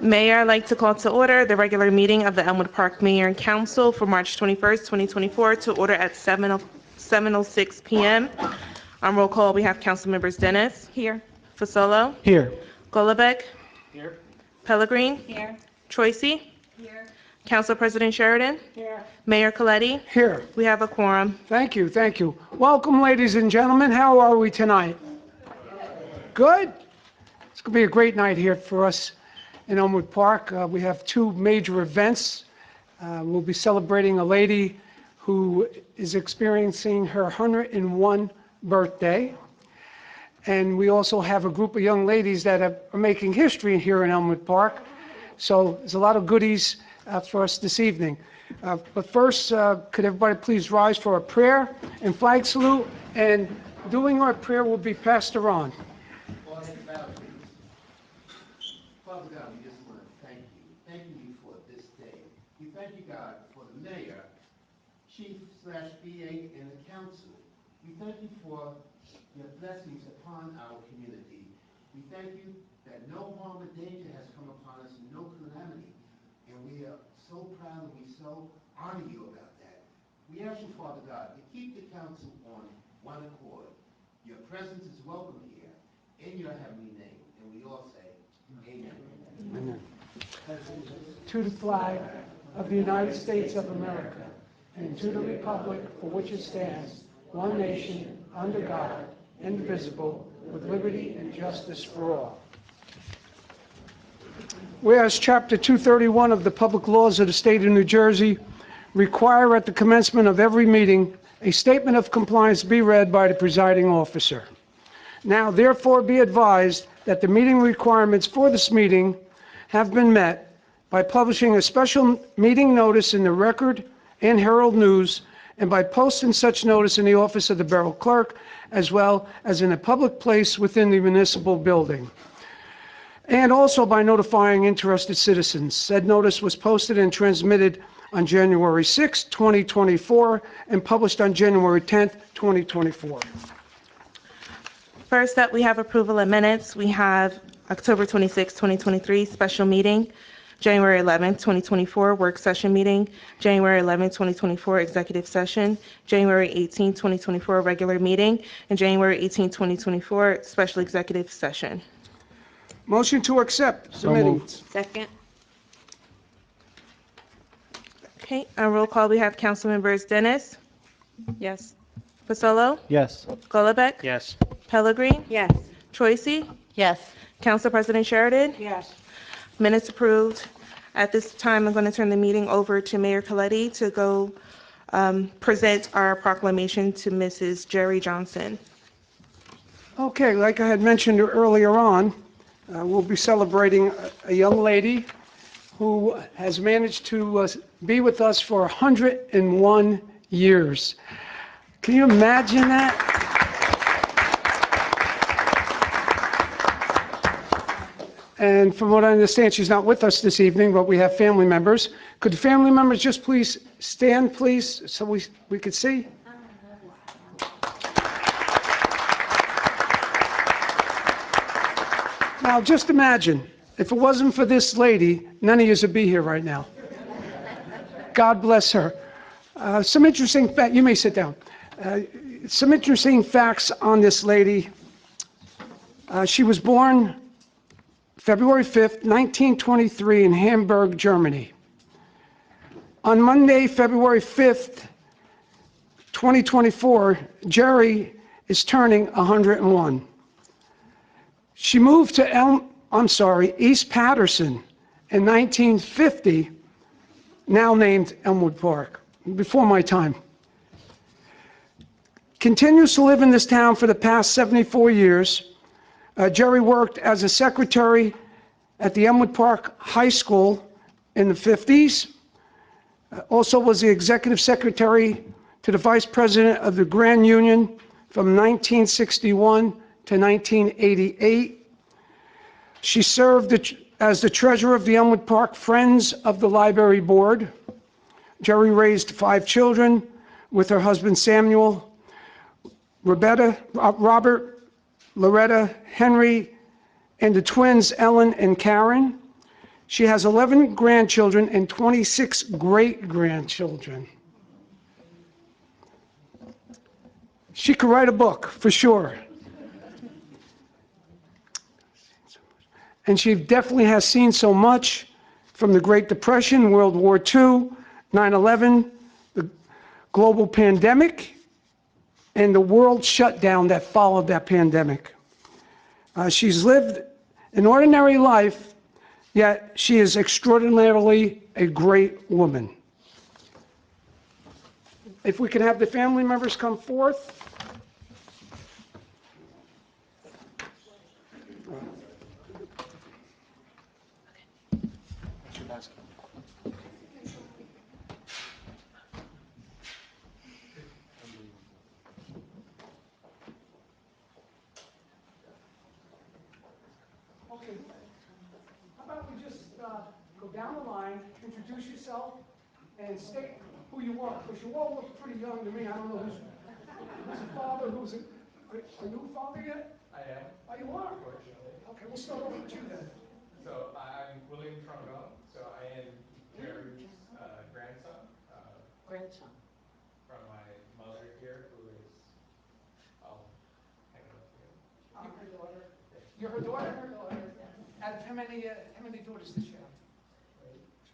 Mayor, I'd like to call to order the regular meeting of the Elmwood Park Mayor and Council for March 21st, 2024, to order at 7:06 p.m. On roll call, we have Council Members Dennis. Here. Fasolo. Here. Golubek. Here. Pellegrin. Here. Troisi. Here. Council President Sheridan. Here. Mayor Coletti. Here. We have a quorum. Thank you. Thank you. Welcome, ladies and gentlemen. How are we tonight? Good? It's going to be a great night here for us in Elmwood Park. We have two major events. We'll be celebrating a lady who is experiencing her 101 birthday. And we also have a group of young ladies that are making history here in Elmwood Park. So there's a lot of goodies for us this evening. But first, could everybody please rise for a prayer and flag salute? And doing our prayer will be Pastor Ron. Father God, we just want to thank you. Thanking you for this day. We thank you, God, for the mayor, chief/BA, and the council. We thank you for your blessings upon our community. We thank you that no harm or danger has come upon us, no calamity. And we are so proud and we so honor you about that. We ask you, Father God, to keep the council on one accord. Your presence is welcome here in your heavenly name. And we all say, Amen. Amen. To the flag of the United States of America and to the republic for which it stands, one nation, under God, indivisible, with liberty and justice for all. Whereas Chapter 231 of the Public Laws of the State of New Jersey require at the commencement of every meeting a statement of compliance be read by the presiding officer. Now, therefore, be advised that the meeting requirements for this meeting have been met by publishing a special meeting notice in the Record and Herald News and by posting such notice in the office of the Borough Clerk as well as in a public place within the municipal building. And also by notifying interested citizens. Said notice was posted and transmitted on January 6, 2024 and published on January 10, 2024. First up, we have approval of minutes. We have October 26, 2023, special meeting, January 11, 2024, work session meeting, January 11, 2024, executive session, January 18, 2024, regular meeting, and January 18, 2024, special executive session. Motion to accept the minutes. Second. Okay, on roll call, we have council members Dennis. Yes. Fasolo. Yes. Golubek. Yes. Pellegrin. Yes. Troisi. Yes. Council President Sheridan. Yes. Minutes approved. At this time, I'm going to turn the meeting over to Mayor Coletti to go present our proclamation to Mrs. Jerry Johnson. Okay, like I had mentioned earlier on, we'll be celebrating a young lady who has managed to be with us for 101 years. Can you imagine that? And from what I understand, she's not with us this evening, but we have family members. Could family members just please stand, please, so we could see? Now, just imagine, if it wasn't for this lady, none of you would be here right now. God bless her. Some interesting facts, you may sit down. Some interesting facts on this lady. She was born February 5th, 1923 in Hamburg, Germany. On Monday, February 5th, 2024, Jerry is turning 101. She moved to East Patterson in 1950, now named Elmwood Park, before my time. Continues to live in this town for the past 74 years. Jerry worked as a secretary at the Elmwood Park High School in the 50s. Also was the executive secretary to the vice president of the Grand Union from 1961 to 1988. She served as the treasurer of the Elmwood Park Friends of the Library Board. Jerry raised 5 children with her husband Samuel, Robert, Loretta, Henry, and the twins Ellen and Karen. She has 11 grandchildren and 26 great-grandchildren. She could write a book, for sure. And she definitely has seen so much, from the Great Depression, World War II, 9/11, the global pandemic, and the world shutdown that followed that pandemic. She's lived an ordinary life, yet she is extraordinarily a great woman. If we can have the family members come forth. Okay, how about we just go down the line, introduce yourself, and state who you are, because you all look pretty young to me. I don't know who's a father, are you a father yet? I am, Oh, you are? unfortunately. Okay, we'll start off with you then. So I'm William Trombone, so I am Jerry's grandson Grandson. from my mother here, who is, I'll hang it up here. I'm her daughter. You're her daughter? Her daughter. And how many daughters does she have?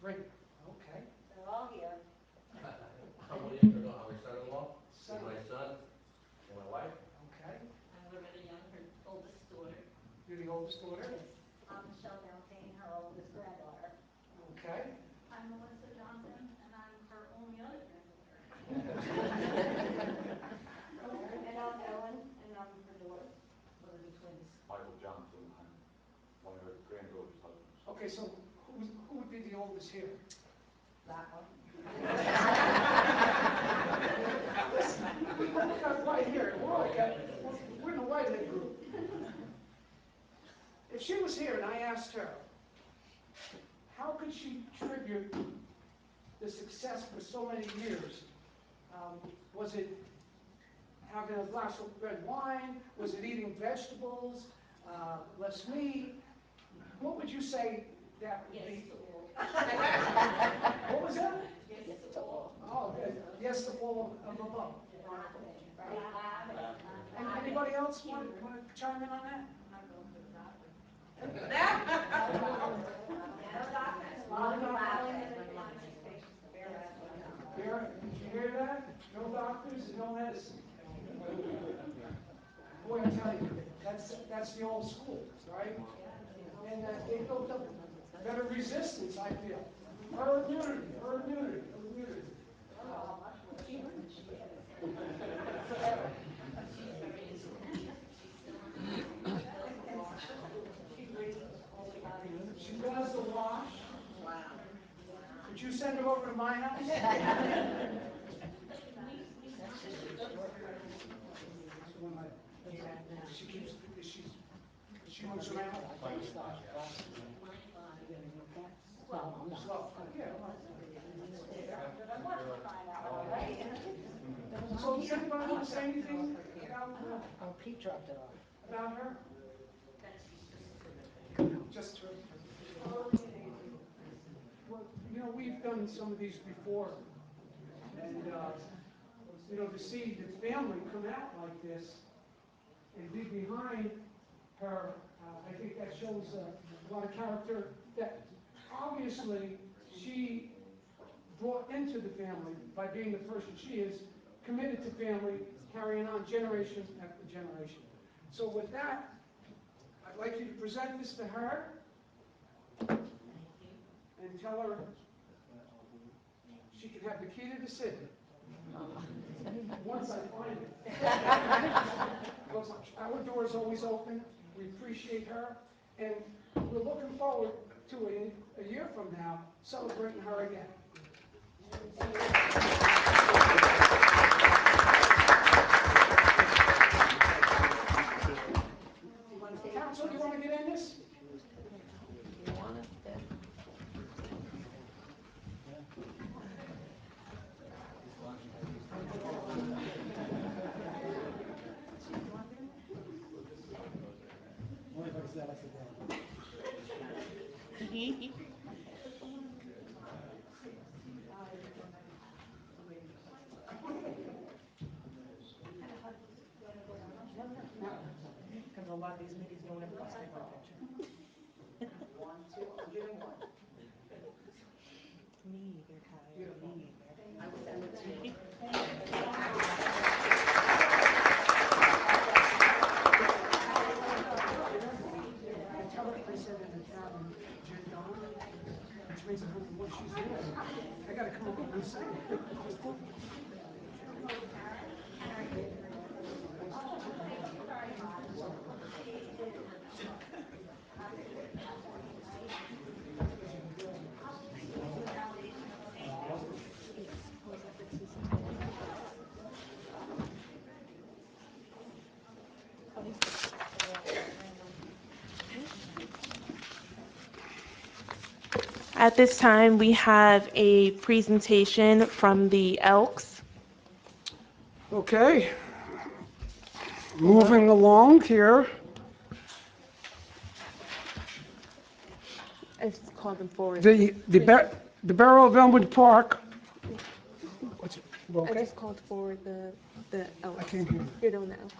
Three. Okay. They're all here. I'm William Trombone, I'm her son-in-law, Son. and my son, and my wife. Okay. I'm Loretta Young, her oldest daughter. You're the oldest daughter? I'm Michelle Beltane, her oldest granddaughter. Okay. I'm Melissa Johnson, and I'm her only other granddaughter. And I'm Ellen, and I'm her daughter. One of the twins. Michael Johnson, I'm one of her granddaughter's husbands. Okay, so who would be the oldest here? That one. We got white here. We're okay. We're in the whitehead group. If she was here and I asked her, how could she tribute the success for so many years? Was it having a glass of red wine? Was it eating vegetables, less meat? What would you say that would Yes, be? to all. What was that? Yes, to all. Oh, good. Yes to all of above. And anybody else want to chime in on that? Vera, did you hear that? No doctors, no medicine. Boy, I tell you, that's the old school, right? And they built up better resistance, I feel. Herd immunity, herd immunity, herd immunity. She does the wash. Could you send her over to my house? She keeps, she moves around. Slow. Yeah. So does anybody want to say anything Oh, Pete dropped it off. about her? Just her. Well, you know, we've done some of these before, and, you know, to see the family come out like this and be behind her, I think that shows a lot of character that obviously she brought into the family by being the person she is, committed to family, carrying on generation after generation. So with that, I'd like you to present this to her and tell her she can have the key to the city. Once I find it. Because our door is always open, we appreciate her, and we're looking forward to a year from now celebrating her again. Council, you want to get in this? a lot of these meetings don't ever take my picture. One, two, I'm giving one. Me either, Kyle. Beautiful. Me either. I would send it to you. I tell her, I said in the cabin, Jen Dawn, which means I don't know what she's doing. I gotta come up with a new saying. At this time, we have a presentation from the Elks. Okay. Moving along here. It's called them forward. The Borough of Elmwood Park. What's it? You I okay? just called forward the Elks. I can't hear you. You're doing the Elks.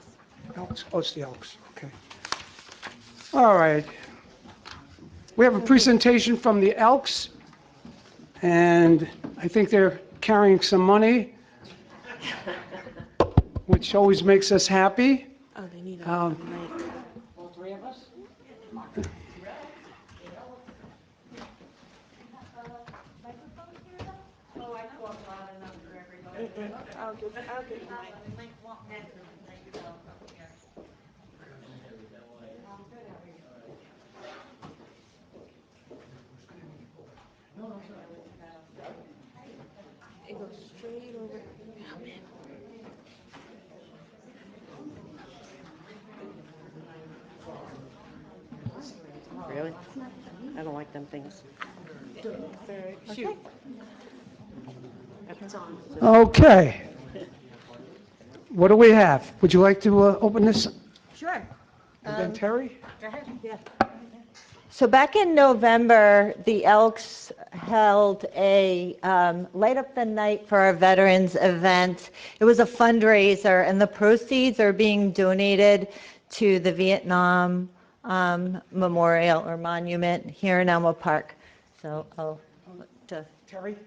Elks, oh, it's the Elks, okay. All right. We have a presentation from the Elks, and I think they're carrying some money, which always makes us happy. Oh, they need a Um, mic. All three of us? Oh, I talk loud enough for everybody. I'll get the mic. Link walk next to me, thank you, up here. It goes straight over. Really? I don't like them things. Shoot. It's on. Okay. What do we have? Would you like to open this? Sure. And then Terry? Go ahead. Yeah. So back in November, the Elks held a Light Up the Night for Our Veterans event. It was a fundraiser, and the proceeds are being donated to the Vietnam Memorial or Monument here in Elmwood Park. So I'll look to Terry?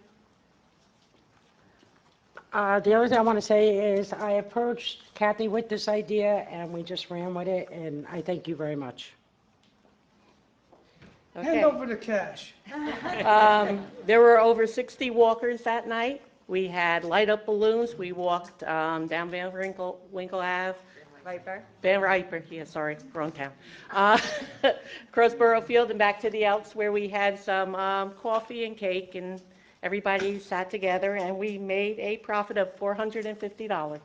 The other thing I want to say is I approached Kathy with this idea and we just ran with it, and I thank you very much. Hand over the cash. There were over 60 walkers that night. We had light up balloons. We walked down Van Winkle Ave. Viper. Van Riper, yeah, sorry, wrong town. Across Borough Field and back to the Elks where we had some coffee and cake and everybody sat together and we made a profit of $450.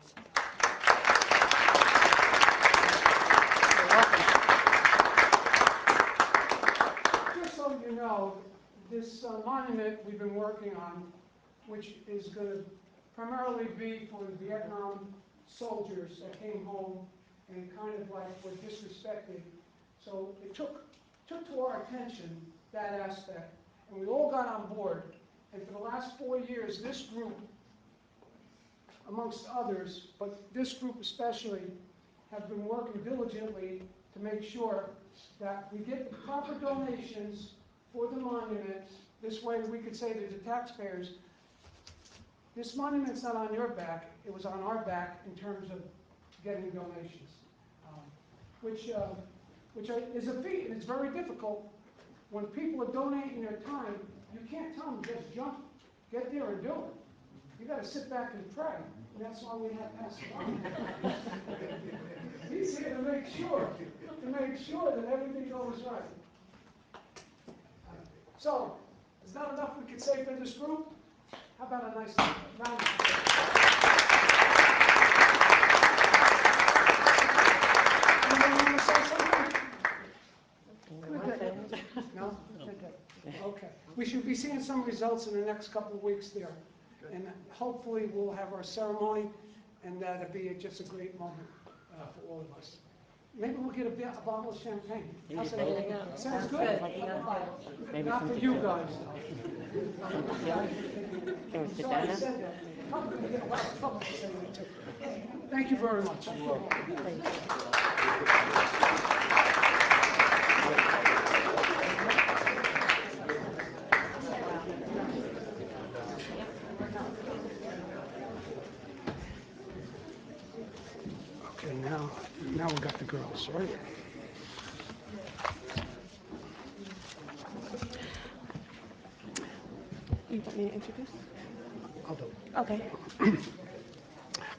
Just so you know, this monument we've been working on, which is going to primarily be for the Vietnam soldiers that came home and kind of like were disrespected. So it took to our attention that aspect, and we all got on board. And for the last 4 years, this group, amongst others, but this group especially, have been working diligently to make sure that we get the proper donations for the monument. This way we could say to the taxpayers, this monument's not on your back, it was on our back in terms of getting donations, which is a feat, and it's very difficult. When people are donating their time, you can't tell them just jump, get there and do it. You got to sit back and pray, and that's why we have Pastor Ron. He's here to make sure that everything goes right. So, is not enough we could say for this group? How about a nice round of applause? Anyone want to say something? No? Okay. We should be seeing some results in the next couple of weeks there. And hopefully we'll have our ceremony, and that'll be just a great moment for all of us. Maybe we'll get a bottle of champagne. How's that? Sounds good. Maybe Not some for you tequila. guys, though. Can we sit Sorry, I down now? said that. probably going to get a lot of trouble for saying that, too. Thank you very much. Okay, now we got the girls, right? You want me to introduce? I'll do it. Okay.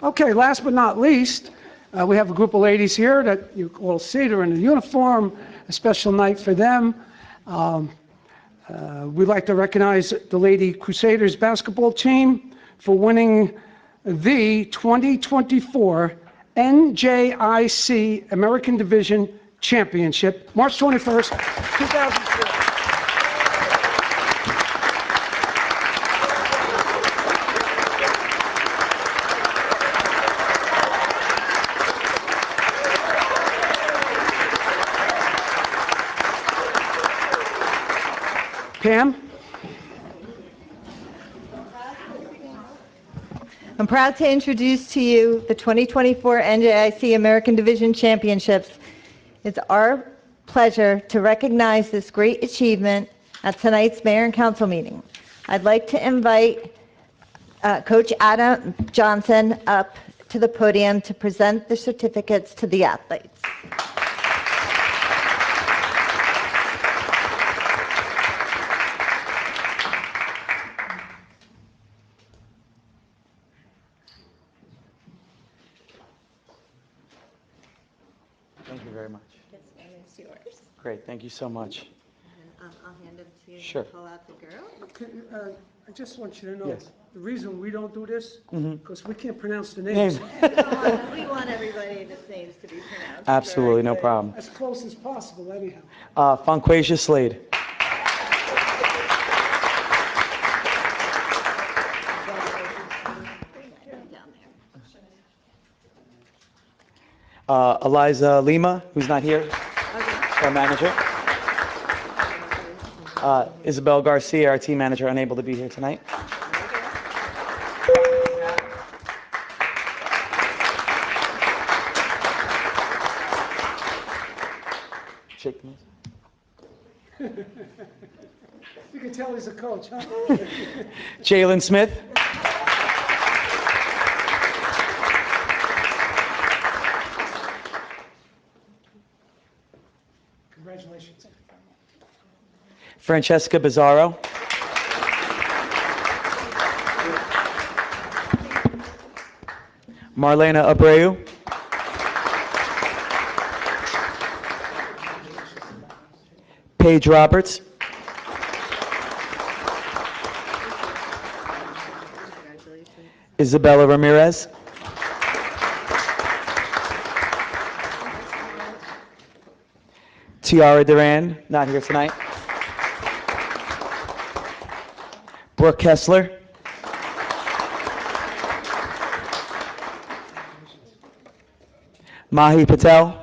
Okay, last but not least, we have a group of ladies here that you all see. They're in a uniform, a special night for them. We'd like to recognize the Lady Crusaders basketball team for winning the 2024 NJIC American Division Championship, March 21st, 2004. Pam? I'm proud to introduce to you the 2024 NJIC American Division Championships. It's our pleasure to recognize this great achievement at tonight's Mayor and Council meeting. I'd like to invite Coach Adam Johnson up to the podium to present the certificates to the athletes. Thank you very much. This one is yours. Great, thank you so much. And I'll hand them to you. Sure. Pull out the girl. I just want you to know, Yes. the reason we don't do this, Mhm. because we can't pronounce the names. We want everybody's names to be pronounced. Absolutely, no problem. As close as possible, anyhow. Fonquasia Slade. Down there. Eliza Lima, who's not here, our manager. Isabel Garcia, our team manager, unable to be here tonight. Shake the hands. You can tell he's a coach, huh? Jalen Smith. Congratulations. Francesca Bizzaro. Marlena Abreu. Paige Roberts. Isabella Ramirez. Tiara Duran, not here tonight. Brooke Kessler. Mahi Patel.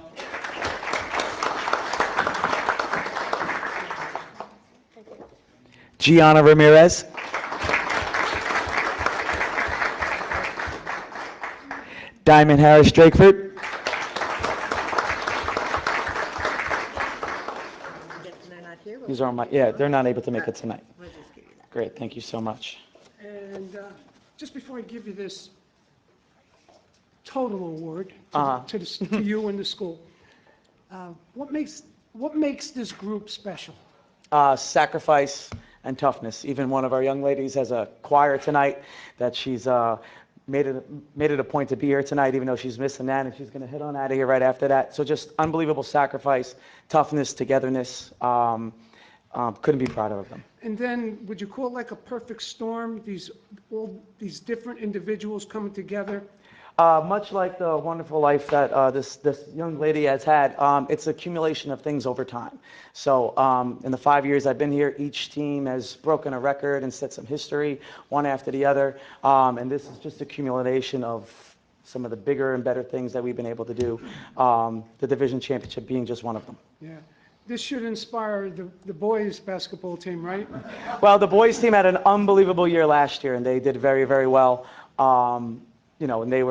Gianna Ramirez. Diamond Harris Drakeford. They're not here. These are my, yeah, they're not able to make it tonight. We'll just give you that. Great, thank you so much. And just before I give you this total award Uh-huh. to you and the school, what makes this group special? Sacrifice and toughness. Even one of our young ladies has a choir tonight that she's made it a point to be here tonight, even though she's missing that, and she's going to head on out of here right after that. So just unbelievable sacrifice, toughness, togetherness. Couldn't be prouder of them. And then, would you call it like a perfect storm, all these different individuals coming together? Much like the wonderful life that this young lady has had, it's accumulation of things over time. So in the 5 years I've been here, each team has broken a record and set some history, one after the other. And this is just accumulation of some of the bigger and better things that we've been able to do. The division championship being just one of them. Yeah. This should inspire the boys' basketball team, right? Well, the boys team had an unbelievable year last year, and they did very, very well. You know, and they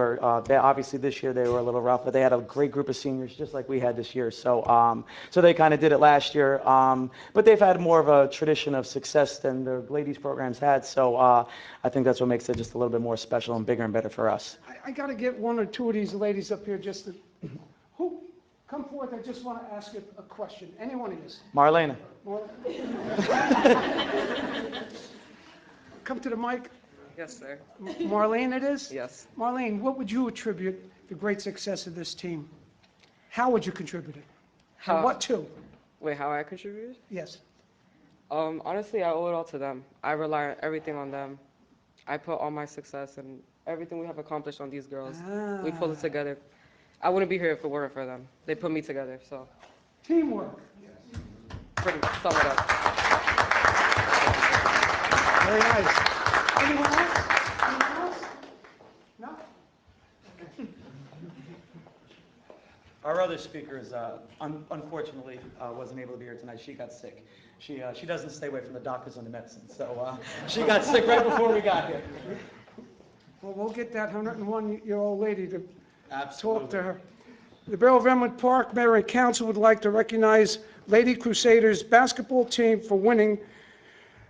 obviously this year they were a little rough, but they had a great group of seniors, just like we had this year. So, so they kind of did it last year. But they've had more of a tradition of success than the ladies programs had. So, I think that's what makes it just a little bit more special and bigger and better for us. I got to get one or two of these ladies up here just to, who, come forth, I just want to ask you a question. Any one of you. Marlena. Come to the mic. Yes, sir. Marlene it is? Yes. Marlene, what would you attribute the great success of this team? How would you contribute it? And How- what to? Wait, how I contributed? Yes. Honestly, I owe it all to them. I rely on everything on them. I put all my success and everything we have accomplished on these girls. We pulled it together. I wouldn't be here if it weren't for them. They put me together, so Teamwork. pretty sum it up. Very nice. Anyone else? Anyone else? No? Our other speaker is, unfortunately, wasn't able to be here tonight. She got sick. She doesn't stay away from the doctors and the medicine, so she got sick right before we got here. Well, we'll get that 101-year-old lady to Absolutely. talk to her. The Borough of Elmwood Park Mayor and Council would like to recognize Lady Crusaders basketball team for winning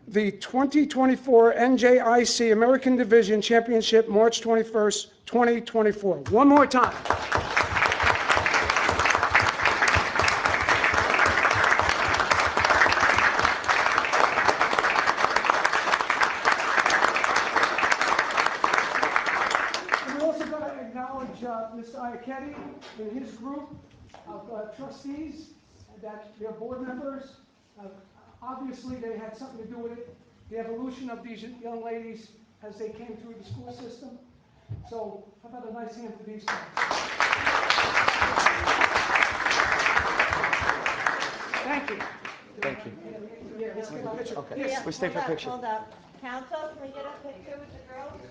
the 2024 NJIC American Division Championship, March 21st, 2024. One more time. And we also got to acknowledge Mr. Iachetti and his group of trustees, that they're board members. Obviously, they had something to do with it, the evolution of these young ladies as they came through the school system. So how about a nice hand for these guys? Thank you. Thank you. Yeah, let's get a picture. Okay, Yes. we stay for a picture. Hold up. Council, can we get a picture with the girls?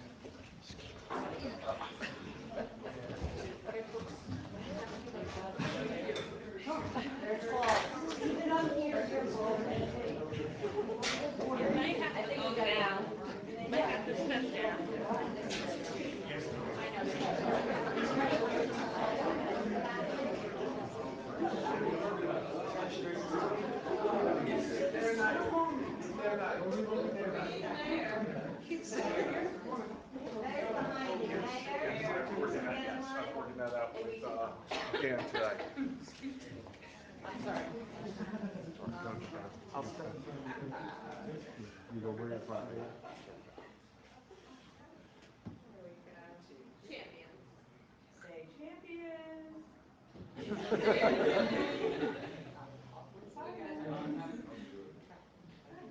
Working that out with Dan today. You go bring it front.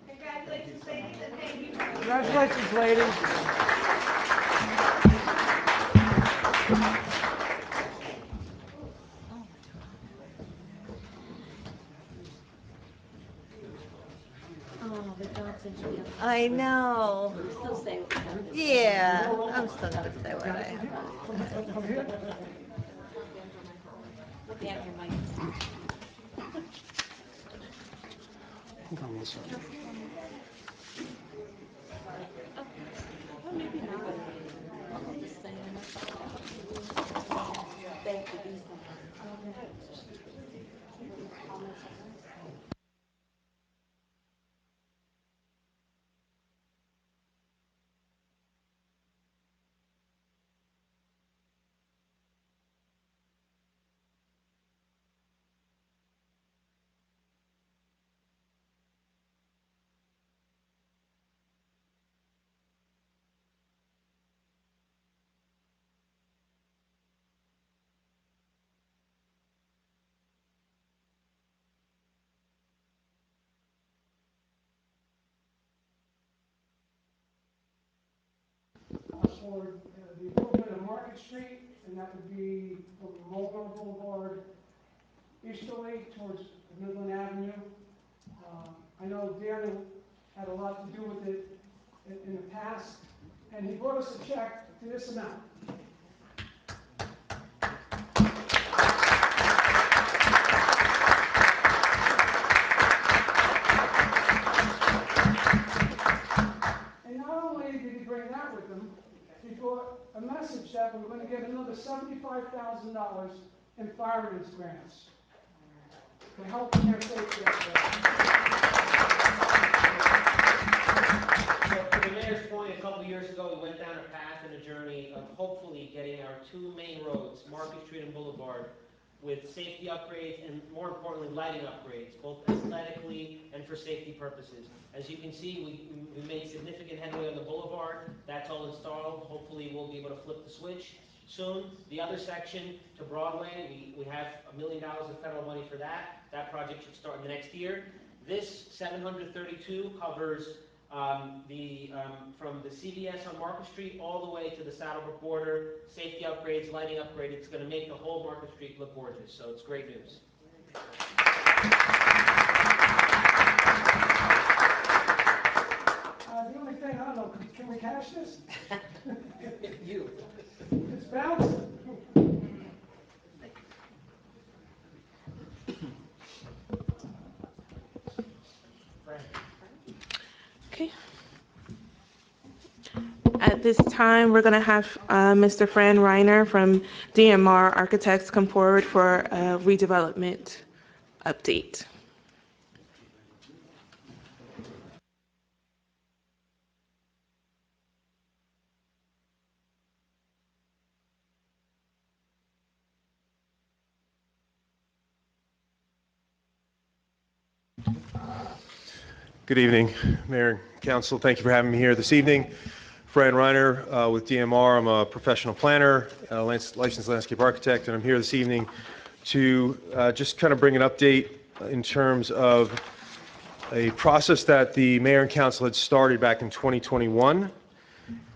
Congratulations, ladies, and thank you. Congratulations, ladies. I know. Still stay with them. Yeah, I'm still gonna stay with it. Come here. Hold on one second. For the improvement of Market Street, and that would be from Mulberry Boulevard easterly towards Midland Avenue. I know Darren had a lot to do with it in the past, and he brought us a check to this amount. And not only did he bring that with him, he brought another $75,000 in fireman's grants to help in their safety efforts. So to the mayor's point, a couple of years ago, we went down a path and a journey of hopefully getting our two main roads, Market Street and Boulevard, with safety upgrades and more importantly, lighting upgrades, both aesthetically and for safety purposes. As you can see, we made significant headway on the Boulevard. That's all installed. Hopefully, we'll be able to flip the switch soon. The other section to Broadway, we have $1 million of federal money for that. That project should start in the next year. This 732 covers from the CVS on Market Street all the way to the Saddlebrook border, safety upgrades, lighting upgrades. It's going to make the whole Market Street look gorgeous, so it's great news. The only thing, I don't know, can we cash this? You. It's bouncing. Okay. At this time, we're going to have Mr. Fran Reiner from DMR Architects come forward for a redevelopment update. Good evening, Mayor and Council. Thank you for having me here this evening. Fran Reiner with DMR. I'm a professional planner, licensed landscape architect, and I'm here this evening to just kind of bring an update in terms of a process that the Mayor and Council had started back in 2021,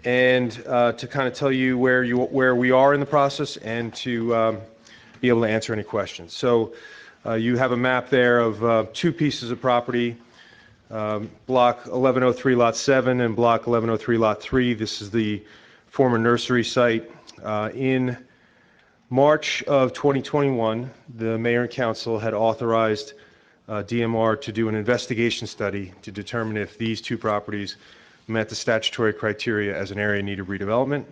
and to kind of tell you where we are in the process and to be able to answer any questions. So you have a map there of two pieces of property. Block 1103 Lot 7 and Block 1103 Lot 3. This is the former nursery site. In March of 2021, the Mayor and Council had authorized DMR to do an investigation study to determine if these two properties met the statutory criteria as an area in need of redevelopment.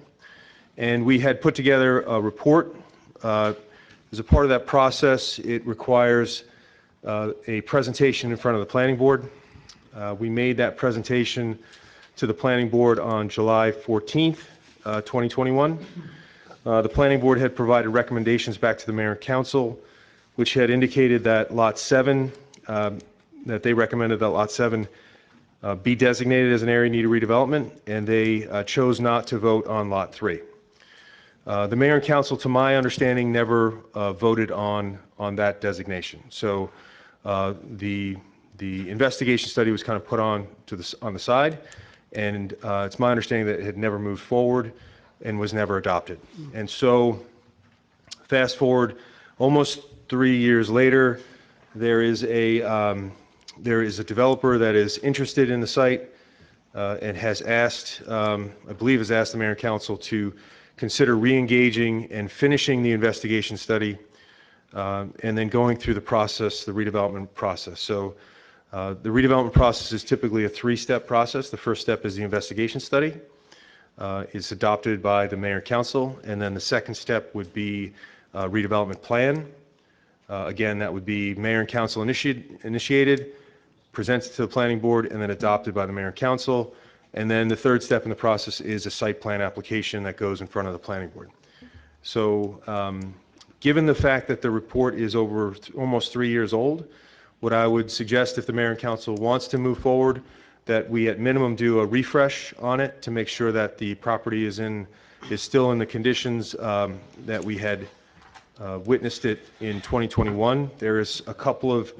And we had put together a report. As a part of that process, it requires a presentation in front of the Planning Board. We made that presentation to the Planning Board on July 14th, 2021. The Planning Board had provided recommendations back to the Mayor and Council, which had indicated that Lot 7, that they recommended that Lot 7 be designated as an area in need of redevelopment, and they chose not to vote on Lot 3. The Mayor and Council, to my understanding, never voted on that designation. So the investigation study was kind of put on the side, and it's my understanding that it had never moved forward and was never adopted. And so, fast forward, almost 3 years later, there is a developer that is interested in the site and has asked, I believe, has asked the Mayor and Council to consider re-engaging and finishing the investigation study, and then going through the process, the redevelopment process. So. The redevelopment process is typically a three-step process. The first step is the investigation study. It's adopted by the Mayor and Council, and then the second step would be a redevelopment plan. Again, that would be Mayor and Council initiated, presented to the Planning Board, and then adopted by the Mayor and Council. And then the third step in the process is a site plan application that goes in front of the Planning Board. So given the fact that the report is over almost 3 years old, what I would suggest, if the Mayor and Council wants to move forward, that we at minimum do a refresh on it to make sure that the property is still in the conditions that we had witnessed it in 2021. There is a couple of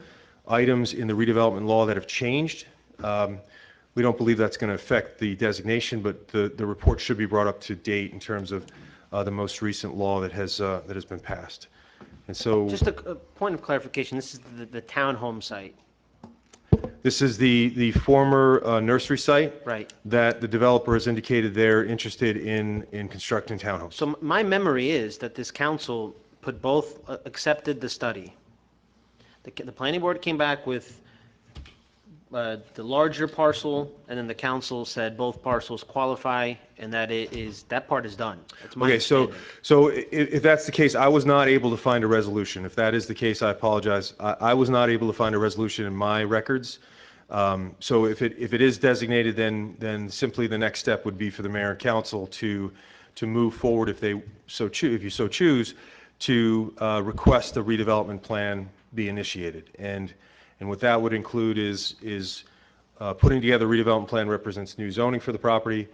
items in the redevelopment law that have changed. We don't believe that's going to affect the designation, but the report should be brought up to date in terms of the most recent law that has been passed. And so, just a point of clarification, this is the townhome site. This is the former nursery site. Right. That the developer has indicated they're interested in constructing townhomes. So my memory is that this council accepted the study. The Planning Board came back with the larger parcel, and then the council said both parcels qualify, and that part is done. That's my Okay, so, understanding. if that's the case, I was not able to find a resolution. If that is the case, I apologize. I was not able to find a resolution in my records. So if it is designated, then simply the next step would be for the mayor and council to move forward if you so choose, to request a redevelopment plan be initiated. And what that would include is putting together a redevelopment plan represents new zoning for the property,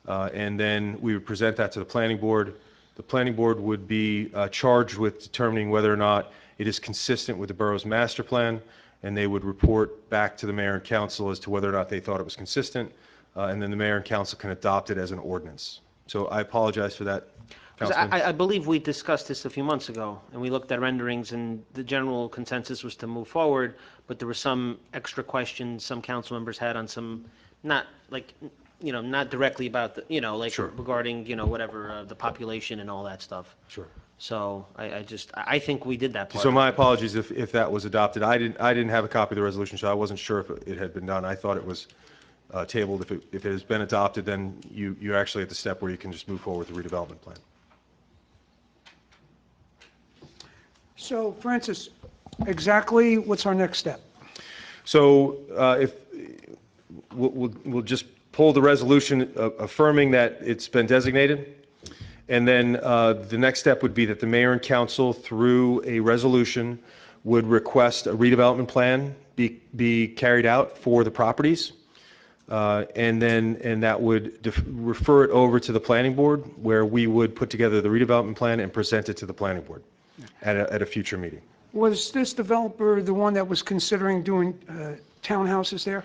and then we would present that to the planning board. The planning board would be charged with determining whether or not it is consistent with the borough's master plan, and they would report back to the mayor and council as to whether or not they thought it was consistent, and then the mayor and council can adopt it as an ordinance. So I apologize for that, 'Cause Councilman. I believe we discussed this a few months ago, and we looked at renderings, and the general consensus was to move forward, but there were some extra questions some council members had on some, not like, not directly about the, like Sure. regarding, whatever, the population and all that stuff. Sure. So I think we did that part. So my apologies if that was adopted. I didn't have a copy of the resolution, so I wasn't sure if it had been done. I thought it was tabled. If it has been adopted, then you're actually at the step where you can just move forward with the redevelopment plan. So Francis, exactly what's our next step? So if we'll just pull the resolution affirming that it's been designated, and then the next step would be that the mayor and council, through a resolution, would request a redevelopment plan be carried out for the properties, and that would refer it over to the planning board, where we would put together the redevelopment plan and present it to the planning board at a future meeting. Was this developer the one that was considering doing townhouses there?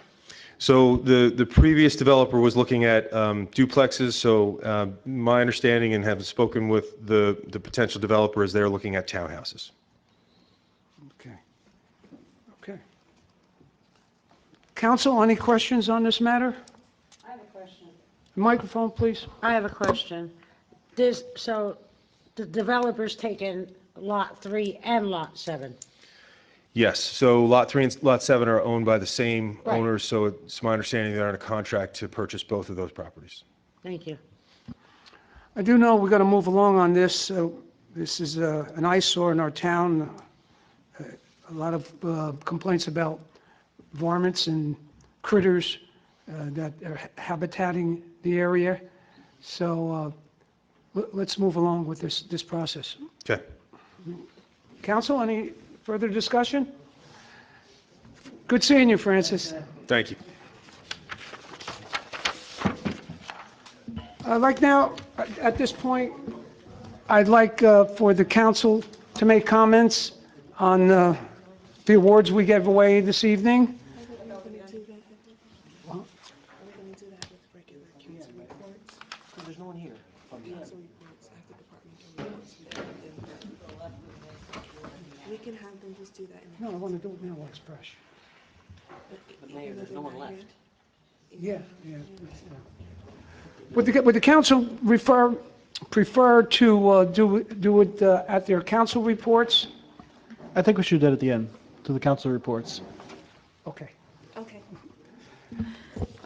So the previous developer was looking at duplexes, so my understanding, and have spoken with the potential developer, is they're looking at townhouses. Okay. Council, any questions on this matter? I have a question. Microphone, please. I have a question. So the developer's taken Lot 3 and Lot 7. Yes, so Lot 3 and Lot 7 are owned by the same Right. owners, so it's my understanding they're on a contract to purchase both of those properties. Thank you. I do know we've got to move along on this. This is an eyesore in our town. A lot of complaints about varmints and critters that are habitating the area. So let's move along with this process. Okay. Council, any further discussion? Good seeing you, Francis. Thank you. I'd like now, at this point, I'd like for the council to make comments on the awards we gave away this evening. There's no one here. We can have them just do that. No, I want to do it now while it's fresh. But Mayor, there's no one left. Yeah. Would the council prefer to do it at their council reports? I think we should do that at the end, to the council reports. Okay.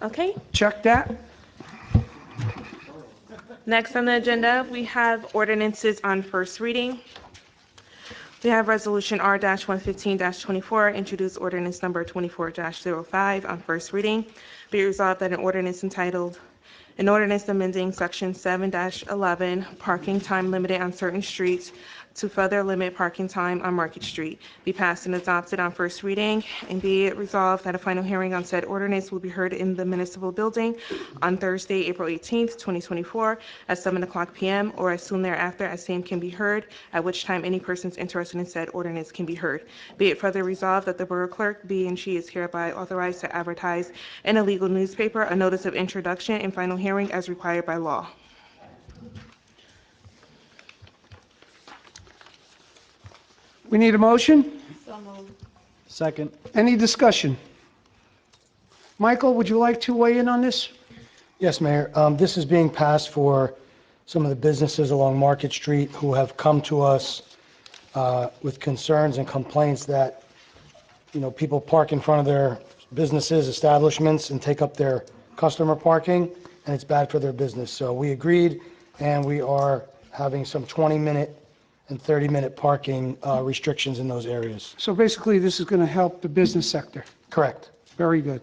Okay. Check that. Next on the agenda, we have ordinances on first reading. We have Resolution R-115-24, introduced ordinance number 24-05 on first reading. Be resolved that an ordinance entitled, an ordinance amending Section 7-11, parking time limited on certain streets to further limit parking time on Market Street, be passed and adopted on first reading, and be it resolved that a final hearing on said ordinance will be heard in the municipal building on Thursday, April 18th, 2024, at 7:00 p.m. or as soon thereafter as same can be heard, at which time any persons interested in said ordinance can be heard. Be it further resolved that the borough clerk be and she is hereby authorized to advertise in a legal newspaper a notice of introduction and final hearing as required by law. We need a motion? Second. Any discussion? Michael, would you like to weigh in on this? Yes, Mayor. This is being passed for some of the businesses along Market Street who have come to us with concerns and complaints that, people park in front of their businesses, establishments, and take up their customer parking, and it's bad for their business. So we agreed, and we are having some 20-minute and 30-minute parking restrictions in those areas. So basically, this is going to help the business sector. Correct. Very good.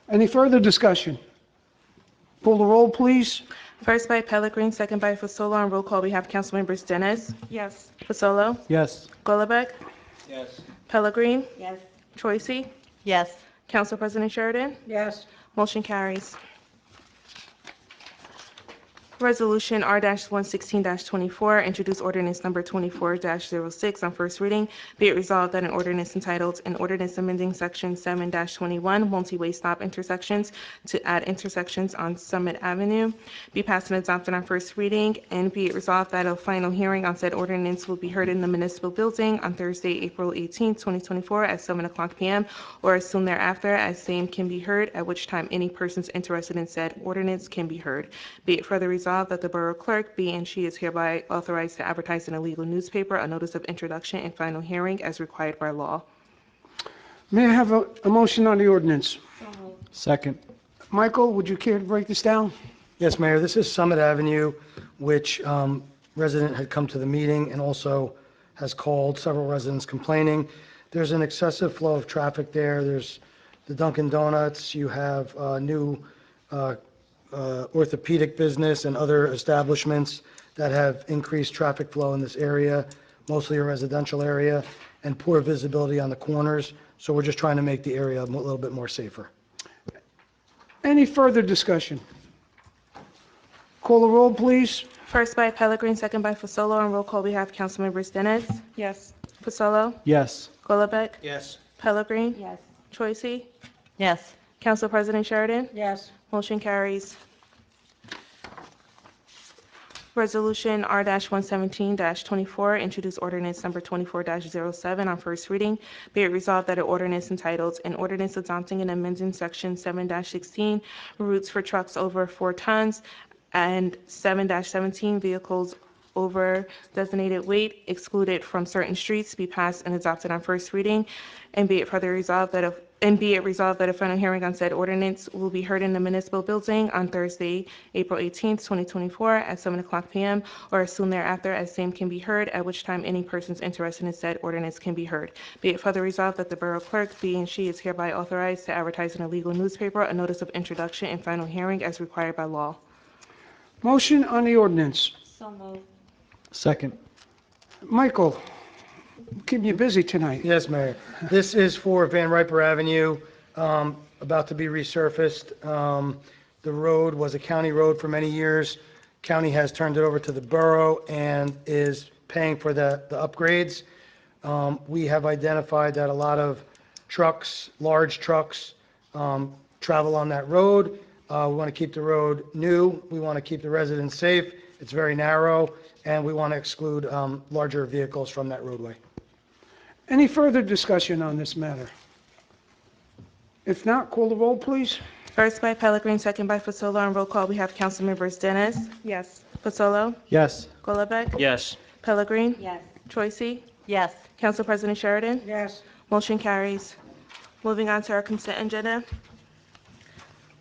Any further discussion? Pull the roll, please. First by Pellegrin, second by Fasolo. On roll call, we have Councilmembers Dennis. Yes. Fasolo. Yes. Golubek. Yes. Pellegrin. Yes. Choisy. Yes. Council President Sheridan. Yes. Motion carries. Resolution R-116-24, introduce ordinance number 24-06 on first reading. Be it resolved that an ordinance entitled, an ordinance amending section 7-21, multi-way stop intersections to add intersections on Summit Avenue, be passed and adopted on first reading, and be it resolved that a final hearing on said ordinance will be heard in the municipal building on Thursday, April 18, 2024, at 7:00 p.m. or as soon thereafter as same can be heard, at which time any persons interested in said ordinance can be heard. Be it further resolved that the Borough Clerk be and she is hereby authorized to advertise in a legal newspaper a notice of introduction and final hearing as required by law. May I have a motion on the ordinance? Second. Michael, would you care to break this down? Yes, Mayor, this is Summit Avenue, which resident had come to the meeting and also has called, several residents complaining. There's an excessive flow of traffic there. There's the Dunkin' Donuts, you have new orthopedic business and other establishments that have increased traffic flow in this area, mostly a residential area, and poor visibility on the corners. So we're just trying to make the area a little bit more safer. Any further discussion? Call the roll, please. First by Pellegrin, second by Fasolo. On roll call, we have Councilmembers Dennis. Yes. Fasolo. Yes. Golubek. Yes. Pellegrin. Yes. Choisy. Yes. Council President Sheridan. Yes. Motion carries. Resolution R-117-24, introduce ordinance number 24-07 on first reading. Be it resolved that an ordinance entitled, an ordinance adopting and amending section 7-16, routes for trucks over 4 tons, and 7-17, vehicles over designated weight excluded from certain streets, be passed and adopted on first reading. And be it further resolved that a final hearing on said ordinance will be heard in the municipal building on Thursday, April 18th, 2024, at 7:00 p.m. or as soon thereafter as same can be heard, at which time any persons interested in said ordinance can be heard. Be it further resolved that the Borough Clerk be and she is hereby authorized to advertise in a legal newspaper a notice of introduction and final hearing as required by law. Motion on the ordinance. So moved. Second. Michael, keeping you busy tonight. Yes, Mayor. This is for Van Riper Avenue, about to be resurfaced. The road was a county road for many years. County has turned it over to the borough and is paying for the upgrades. We have identified that a lot of trucks, large trucks, travel on that road. We want to keep the road new. We want to keep the residents safe. It's very narrow, and we want to exclude larger vehicles from that roadway. Any further discussion on this matter? If not, call the roll, please. First by Pellegrin, second by Fasolo. On roll call, we have Councilmembers Dennis. Yes. Fasolo. Yes. Golubek. Yes. Pellegrin. Yes. Choisy. Yes. Council President Sheridan. Yes. Motion carries. Moving on to our consent agenda.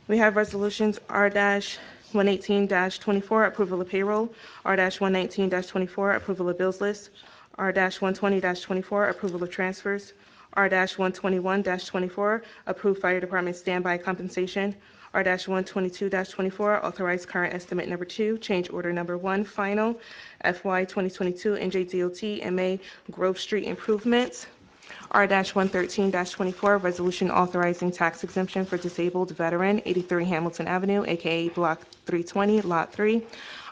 We have resolutions R-118-24, approval of payroll, R-119-24, approval of bills list, R-120-24, approval of transfers, R-121-24, approved fire department standby compensation, R-122-24, authorized current estimate number 2, change order number 1, final, FY 2022 NJDOT MA Grove Street improvements, R-113-24, resolution authorizing tax exemption for disabled veteran, 83 Hamilton Avenue, AKA Block 320, Lot 3.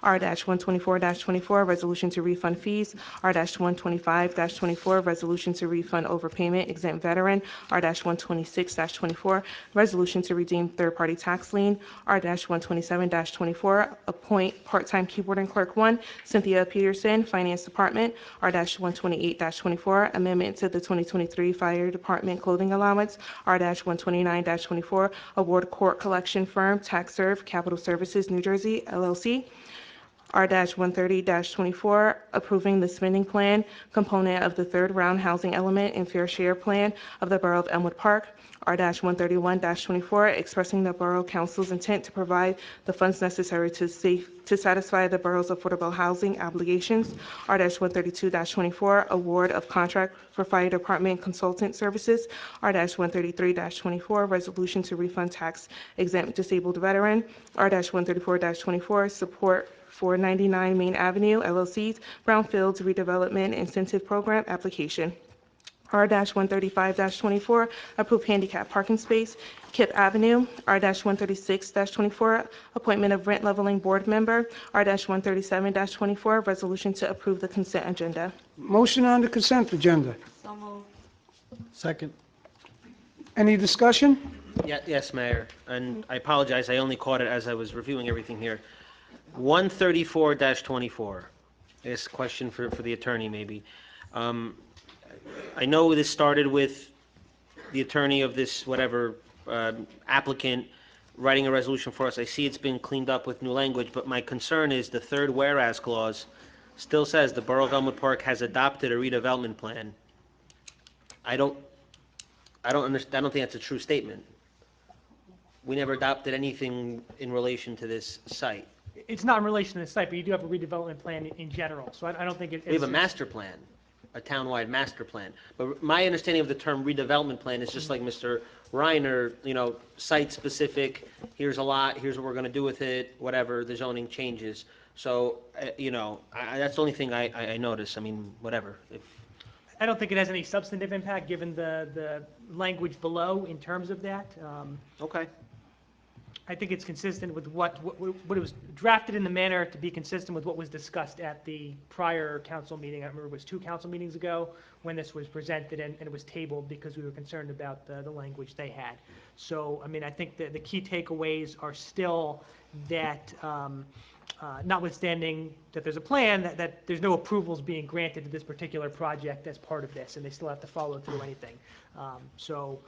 R-124-24, resolution to refund fees. R-125-24, resolution to refund overpayment exempt veteran. R-126-24, resolution to redeem third-party tax lien. R-127-24, appoint part-time keyboarding clerk 1, Cynthia Peterson, Finance Department. R-128-24, amendment to the 2023 Fire Department clothing allowance. R-129-24, award court collection firm TaxServe Capital Services, New Jersey, LLC. R-130-24, approving the spending plan component of the third round housing element and fair share plan of the Borough of Elmwood Park. R-131-24, expressing the Borough Council's intent to provide the funds necessary to satisfy the borough's affordable housing obligations. R-132-24, award of contract for fire department consultant services. R-133-24, resolution to refund tax exempt disabled veteran. R-134-24, support for 99 Main Avenue LLC's Brownfields Redevelopment Incentive Program application. R-135-24, approve handicap parking space, Kip Avenue. R-136-24, appointment of rent leveling board member. R-137-24, resolution to approve the consent agenda. Motion on the consent agenda. So moved. Second. Any discussion? Yes, Mayor, and I apologize, I only caught it as I was reviewing everything here. 134-24, I guess question for the attorney maybe. I know this started with the attorney of this whatever applicant writing a resolution for us. I see it's been cleaned up with new language, but my concern is the third whereas clause still says the Borough of Elmwood Park has adopted a redevelopment plan. I don't think that's a true statement. We never adopted anything in relation to this site. It's not in relation to the site, but you do have a redevelopment plan in general, so I don't think it's... We have a master plan, a townwide master plan. But my understanding of the term redevelopment plan is just like Mr. Reiner, site-specific, here's a lot, here's what we're going to do with it, whatever, the zoning changes. So, that's the only thing I notice. I mean, whatever. I don't think it has any substantive impact, given the language below in terms of that. Okay. I think it's consistent with what it was drafted in the manner to be consistent with what was discussed at the prior council meeting. I remember it was 2 council meetings ago when this was presented and it was tabled because we were concerned about the language they had. So, I mean, I think the key takeaways are still that, notwithstanding that there's a plan, that there's no approvals being granted to this particular project as part of this, and they still have to follow through anything. So,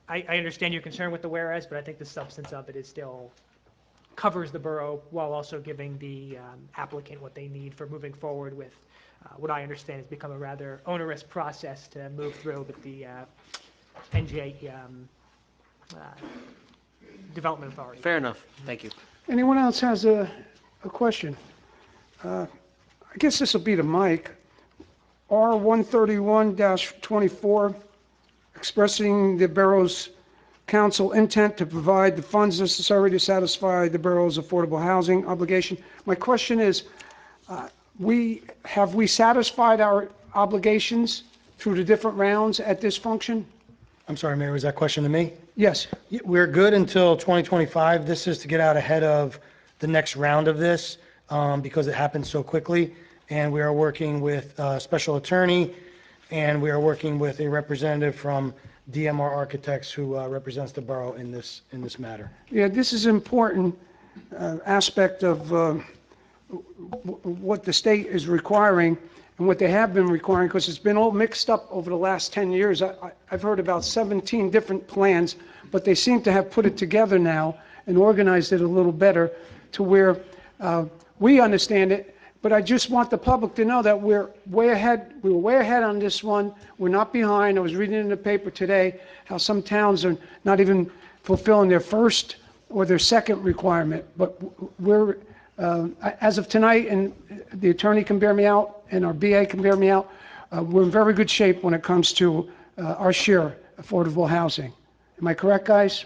I understand your concern with the whereas, but I think the substance of it is still covers the borough while also giving the applicant what they need for moving forward with what I understand has become a rather onerous process to move through with the NJ Development Authority. Fair enough. Thank you. Anyone else has a question? I guess this will be to Mike. R-131-24, expressing the borough's council intent to provide the funds necessary to satisfy the borough's affordable housing obligation. My question is, have we satisfied our obligations through the different rounds at this function? I'm sorry, Mayor, was that question to me? Yes. We're good until 2025. This is to get out ahead of the next round of this because it happened so quickly. And we are working with a special attorney, and we are working with a representative from DMR Architects who represents the borough in this matter. Yeah, this is an important aspect of what the state is requiring and what they have been requiring, because it's been all mixed up over the last 10 years. I've heard about 17 different plans, but they seem to have put it together now and organized it a little better to where we understand it. But I just want the public to know that we're way ahead. We were way ahead on this one. We're not behind. I was reading in the paper today how some towns are not even fulfilling their first or their second requirement. But we're, as of tonight, and the attorney can bear me out, and our BA can bear me out, we're in very good shape when it comes to our share affordable housing. Am I correct, guys?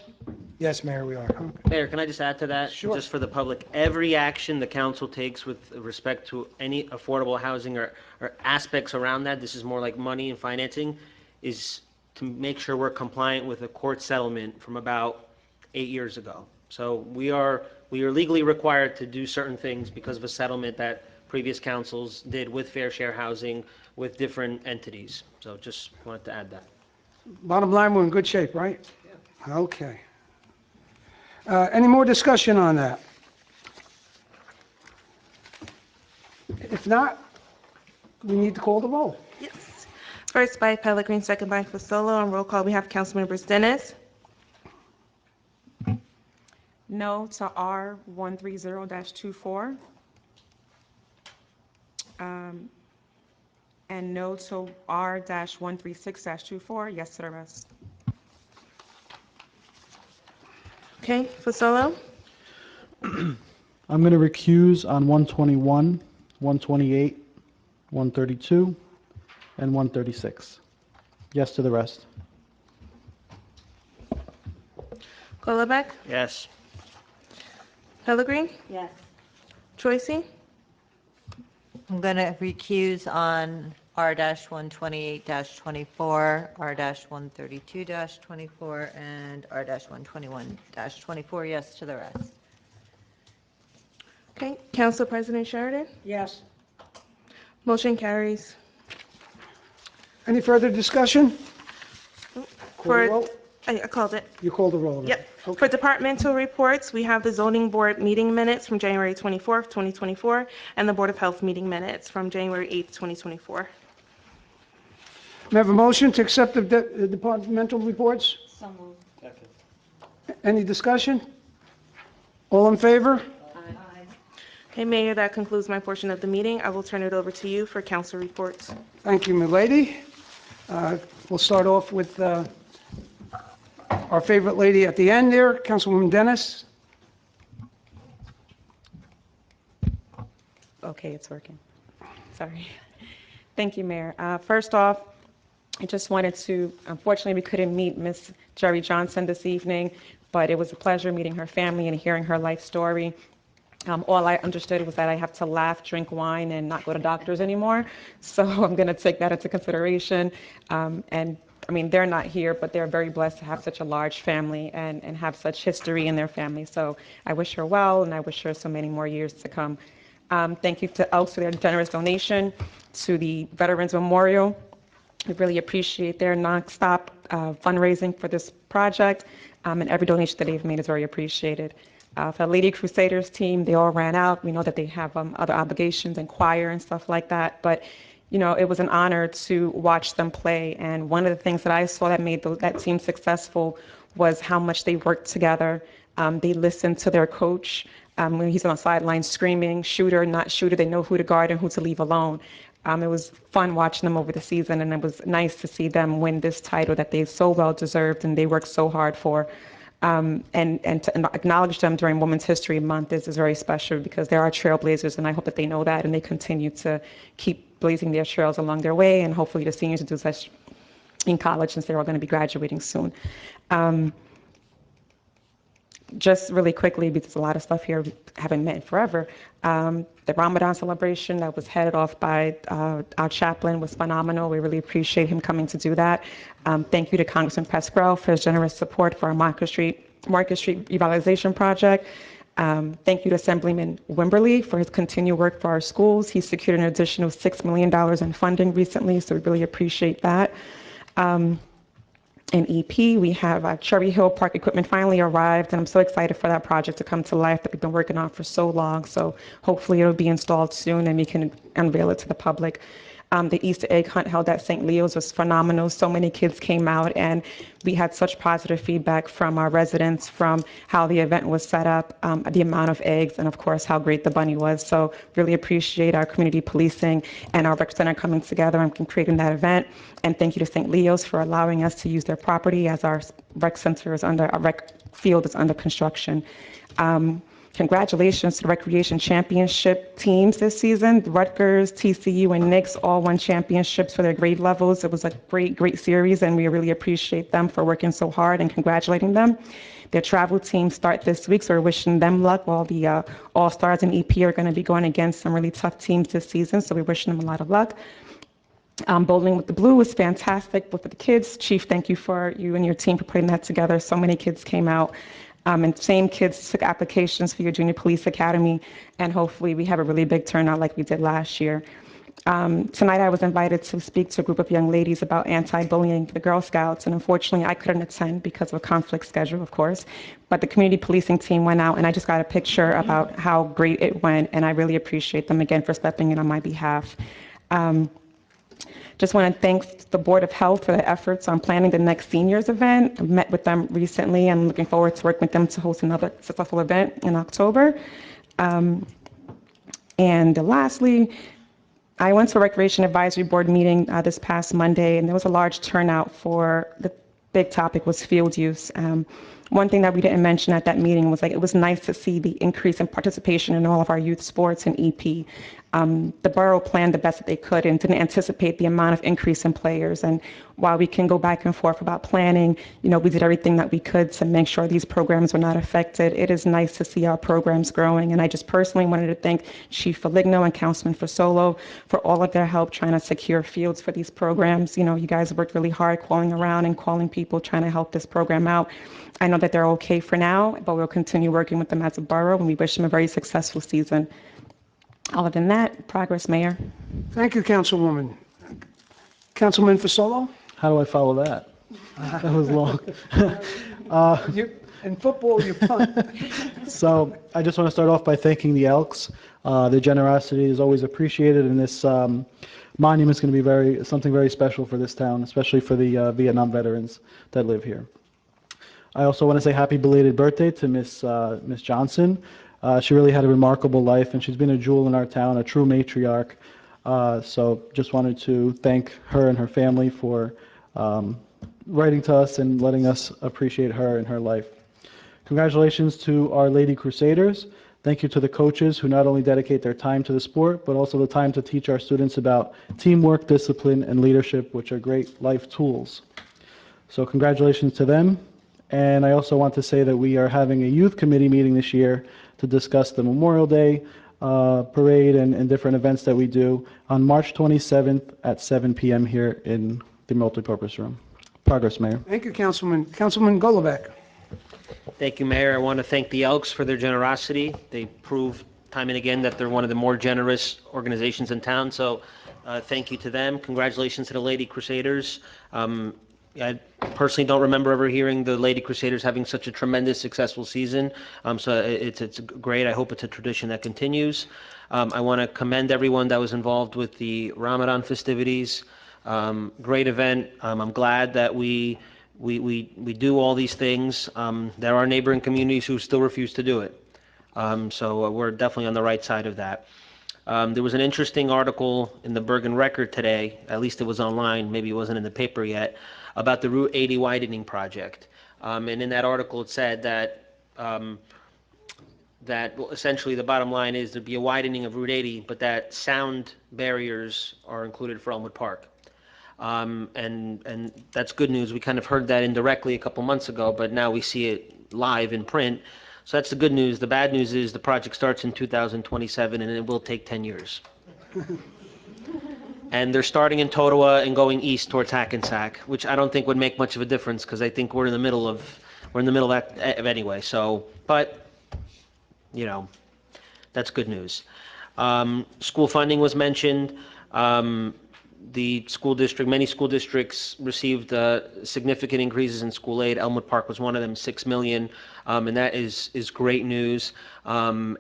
Yes, Mayor, we are. Mayor, can I just add to that? Sure. Just for the public, every action the council takes with respect to any affordable housing or aspects around that, this is more like money and financing, is to make sure we're compliant with a court settlement from about 8 years ago. So we are legally required to do certain things because of a settlement that previous councils did with fair share housing with different entities. So just wanted to add that. Bottom line, we're in good shape, right? Yeah. Okay. Any more discussion on that? If not, we need to call the roll. Yes. First by Pellegrin, second by Fasolo. On roll call, we have Councilmembers Dennis. No to R-130-24. And no to R-136-24, yes to the rest. Okay, Fasolo? I'm going to recuse on 121, 128, 132, and 136. Yes to the rest. Golombek? Yes. Pellegrin? Yes. Choicy? I'm going to recuse on R-128-24, R-132-24, and R-121-24. Yes to the rest. Okay, Council President Sheridan? Yes. Motion carries. Any further discussion? Call the For, roll. I called it. You called the roll. already. Yep. For departmental reports, we have the zoning board meeting minutes from January 24th, 2024, and the Board of Health meeting minutes from January 8th, 2024. May I have a motion to accept the departmental reports? So moved. Any discussion? All in favor? Okay, Mayor, that concludes my portion of the meeting. I will turn it over to you for council reports. Thank you, milady. We'll start off with our favorite lady at the end there, Councilwoman Dennis. Okay, it's working. Sorry. Thank you, Mayor. First off, I just wanted to, unfortunately, we couldn't meet Miss Jerry Johnson this evening, but it was a pleasure meeting her family and hearing her life story. All I understood was that I have to laugh, drink wine, and not go to doctors anymore. So I'm going to take that into consideration. And I mean, they're not here, but they're very blessed to have such a large family and have such history in their family. So I wish her well, and I wish her so many more years to come. Thank you to Elks for their generous donation to the Veterans Memorial. We really appreciate their nonstop fundraising for this project, and every donation that they've made is very appreciated. For the Lady Crusaders team, they all ran out. We know that they have other obligations and choir and stuff like that, but you know, it was an honor to watch them play. And one of the things that I saw that made that team successful was how much they worked together. They listened to their coach when he's on the sideline screaming, shooter, not shooter. They know who to guard and who to leave alone. It was fun watching them over the season, and it was nice to see them win this title that they so well deserved and they worked so hard for. And to acknowledge them during Women's History Month is very special because they're our trailblazers, and I hope that they know that and they continue to keep blazing their trails along their way, and hopefully the seniors will do such in college since they're all going to be graduating soon. Just really quickly, because a lot of stuff here we haven't met in forever, the Ramadan celebration that was headed off by our chaplain was phenomenal. We really appreciate him coming to do that. Thank you to Congressman Pascrell for his generous support for our Market Street Revitalization Project. Thank you to Assemblyman Wimberly for his continued work for our schools. He secured an additional $6 million in funding recently, so we really appreciate that. In EP, we have Cherry Hill Park equipment finally arrived, and I'm so excited for that project to come to life that we've been working on for so long. So hopefully it'll be installed soon and we can unveil it to the public. The Easter egg hunt held at St. Leo's was phenomenal. So many kids came out, and we had such positive feedback from our residents from how the event was set up, the amount of eggs, and of course how great the bunny was. So really appreciate our community policing and our rec center coming together and creating that event. And thank you to St. Leo's for allowing us to use their property as our rec center is our rec field is under construction. Congratulations to the Recreation Championship teams this season. Rutgers, TCU, and Knicks all won championships for their grade levels. It was a great series, and we really appreciate them for working so hard and congratulating them. Their travel teams start this week, so we're wishing them luck. All the All-Stars and EP are going to be going against some really tough teams this season, so we're wishing them a lot of luck. Bowling with the Blue was fantastic with the kids. Chief, thank you for you and your team for putting that together. So many kids came out. And same kids took applications for your Junior Police Academy, and hopefully we have a really big turnout like we did last year. Tonight I was invited to speak to a group of young ladies about anti-bullying for the Girl Scouts, and unfortunately I couldn't attend because of a conflict schedule, of course. But the community policing team went out, and I just got a picture about how great it went, and I really appreciate them again for stepping in on my behalf. Just want to thank the Board of Health for their efforts on planning the next seniors event. I met with them recently. I'm looking forward to working with them to host another successful event in October. And lastly, I went to a Recreation Advisory Board meeting this past Monday, and there was a large turnout for the big topic was field use. One thing that we didn't mention at that meeting was like it was nice to see the increase in participation in all of our youth sports and EP. The borough planned the best that they could and didn't anticipate the amount of increase in players. And while we can go back and forth about planning, we did everything that we could to make sure these programs were not affected. It is nice to see our programs growing. And I just personally wanted to thank Chief Foligno and Councilman Fasolo for all of their help trying to secure fields for these programs. You guys worked really hard calling around and calling people trying to help this program out. I know that they're okay for now, but we'll continue working with them as a borough, and we wish them a very successful season. Other than that, progress, Mayor. Thank you, Councilwoman. Councilman Fasolo? How do I follow that? That was long. In football, you punt. So I just want to start off by thanking the Elks. Their generosity is always appreciated, and this monument is going to be something very special for this town, especially for the Vietnam veterans that live here. I also want to say happy belated birthday to Miss Johnson. She really had a remarkable life, and she's been a jewel in our town, a true matriarch. So just wanted to thank her and her family for writing to us and letting us appreciate her and her life. Congratulations to our Lady Crusaders. Thank you to the coaches who not only dedicate their time to the sport, but also the time to teach our students about teamwork, discipline, and leadership, which are great life tools. So congratulations to them. And I also want to say that we are having a youth committee meeting this year to discuss the Memorial Day parade and different events that we do on March 27th at 7 p.m. here in the multipurpose room. Progress, Mayor. Thank you, Councilman. Councilman Golovac. Thank you, Mayor. I want to thank the Elks for their generosity. They prove time and again that they're one of the more generous organizations in town, so thank you to them. Congratulations to the Lady Crusaders. I personally don't remember ever hearing the Lady Crusaders having such a tremendous, successful season. So it's great. I hope it's a tradition that continues. I want to commend everyone that was involved with the Ramadan festivities. Great event. I'm glad that we do all these things. There are neighboring communities who still refuse to do it. So we're definitely on the right side of that. There was an interesting article in the Bergen Record today, at least it was online, maybe it wasn't in the paper yet, about the Route 80 widening project. And in that article it said that essentially the bottom line is there'd be a widening of Route 80, but that sound barriers are included for Elmwood Park. And that's good news. We kind of heard that indirectly a couple months ago, but now we see it live in print. So that's the good news. The bad news is the project starts in 2027 and it will take 10 years. And they're starting in Totowa and going east towards Hackensack, which I don't think would make much of a difference because I think we're in the middle of that anyway. So, but that's good news. School funding was mentioned. The school district, many school districts received significant increases in school aid. Elmwood Park was one of them, $6 million, and that is great news. I'm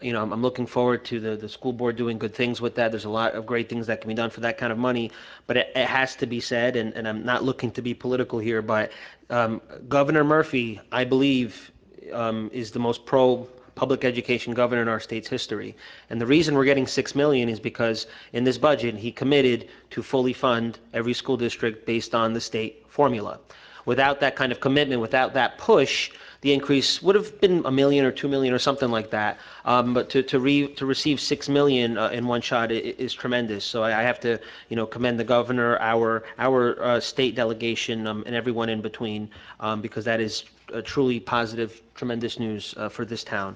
looking forward to the school board doing good things with that. There's a lot of great things that can be done for that kind of money, but it has to be said, and I'm not looking to be political here, but Governor Murphy, I believe, is the most pro-public education governor in our state's history. And the reason we're getting $6 million is because in this budget, he committed to fully fund every school district based on the state formula. Without that kind of commitment, without that push, the increase would have been $1 million or $2 million or something like that. But to receive $6 million in one shot is tremendous. So I have to, commend the governor, our state delegation, and everyone in between, because that is truly positive, tremendous news for this town.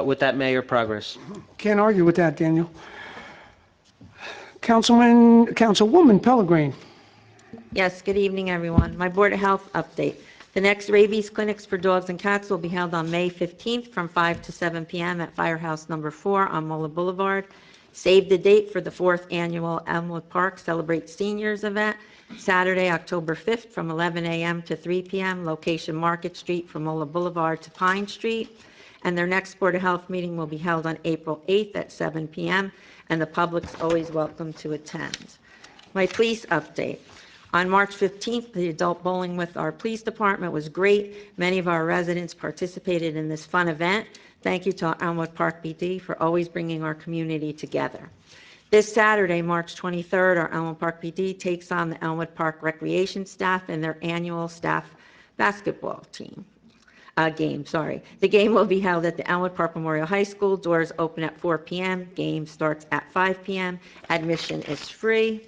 With that, Mayor, progress. Can't argue with that, Daniel. Councilwoman Pellegrin. Yes, good evening, everyone. My Board of Health update. The next rabies clinics for dogs and cats will be held on May 15th from 5 to 7 p.m. at Firehouse Number 4 on Mola Boulevard. Save the date for the 4th annual Elmwood Park Celebrate Seniors event, Saturday, October 5th from 11 a.m. to 3 p.m. Location Market Street from Mola Boulevard to Pine Street. And their next Board of Health meeting will be held on April 8th at 7 p.m. and the public's always welcome to attend. My police update. On March 15th, the adult bowling with our police department was great. Many of our residents participated in this fun event. Thank you to our Elmwood Park PD for always bringing our community together. This Saturday, March 23rd, our Elmwood Park PD takes on the Elmwood Park Recreation staff in their annual staff basketball game. The game will be held at the Elmwood Park Memorial High School. Doors open at 4 p.m. Game starts at 5 p.m. Admission is free.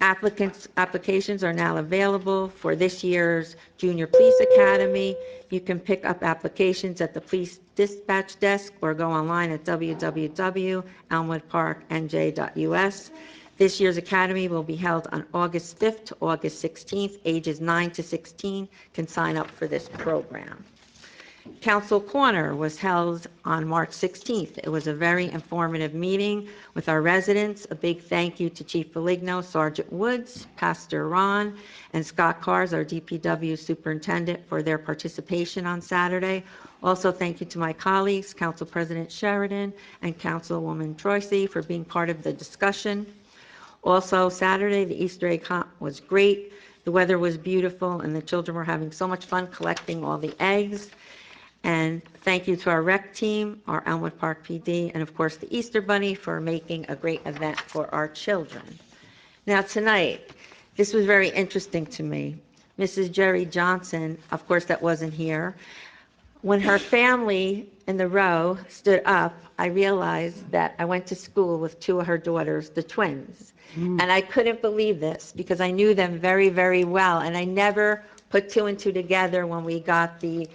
Applications are now available for this year's Junior Police Academy. You can pick up applications at the police dispatch desk or go online at www.elmwoodparknj.us. This year's academy will be held on August 5th to August 16th. Ages 9 to 16 can sign up for this program. Council Corner was held on March 16th. It was a very informative meeting with our residents. A big thank you to Chief Beligno, Sergeant Woods, Pastor Ron, and Scott Cars, our DPW superintendent, for their participation on Saturday. Also, thank you to my colleagues, Council President Sheridan and Councilwoman Troisi, for being part of the discussion. Also, Saturday, the Easter egg hunt was great. The weather was beautiful, and the children were having so much fun collecting all the eggs. And thank you to our rec team, our Elmwood Park PD, and of course the Easter Bunny for making a great event for our children. Now tonight, this was very interesting to me. Mrs. Jerry Johnson, of course that wasn't here. When her family in the row stood up, I realized that I went to school with two of her daughters, the twins. And I couldn't believe this because I knew them very, very well. And I never put two and two together when we got the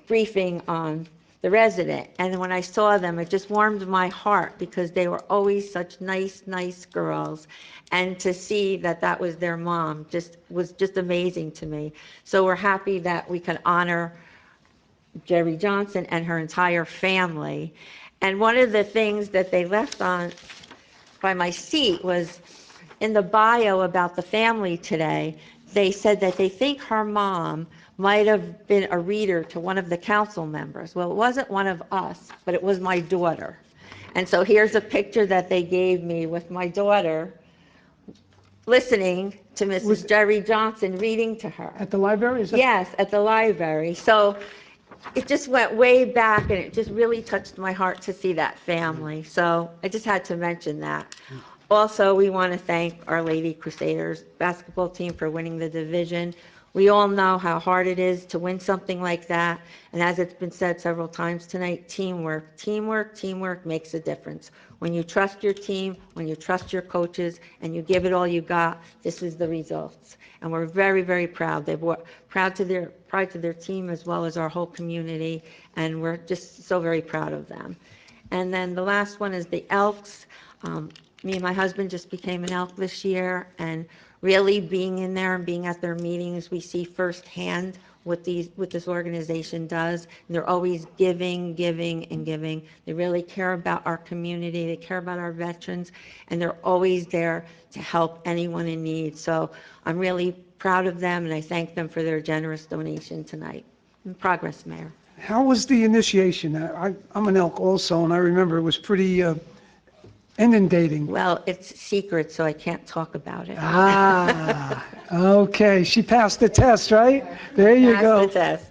briefing on the resident. And when I saw them, it just warmed my heart because they were always such nice, nice girls. And to see that that was their mom was just amazing to me. So we're happy that we can honor Jerry Johnson and her entire family. And one of the things that they left on by my seat was in the bio about the family today, they said that they think her mom might have been a reader to one of the council members. Well, it wasn't one of us, but it was my daughter. And so here's a picture that they gave me with my daughter listening to Mrs. Jerry Johnson reading to her. At the library? Yes, at the library. So it just went way back, and it just really touched my heart to see that family. So I just had to mention that. Also, we want to thank our Lady Crusaders basketball team for winning the division. We all know how hard it is to win something like that. And as it's been said several times tonight, teamwork, teamwork, teamwork makes a difference. When you trust your team, when you trust your coaches, and you give it all you got, this is the results. And we're very, very proud. They've brought pride to their team as well as our whole community. And we're just so very proud of them. And then the last one is the Elks. Me and my husband just became an Elk this year, and really being in there and being at their meetings, we see firsthand what this organization does. And they're always giving, giving, and giving. They really care about our community. They care about our veterans, and they're always there to help anyone in need. So I'm really proud of them, and I thank them for their generous donation tonight. In progress, Mayor. How was the initiation? I'm an Elk also, and I remember it was pretty inundating. Well, it's secret, so I can't talk about it. Okay. She passed the test, right? There you go. Passed the test.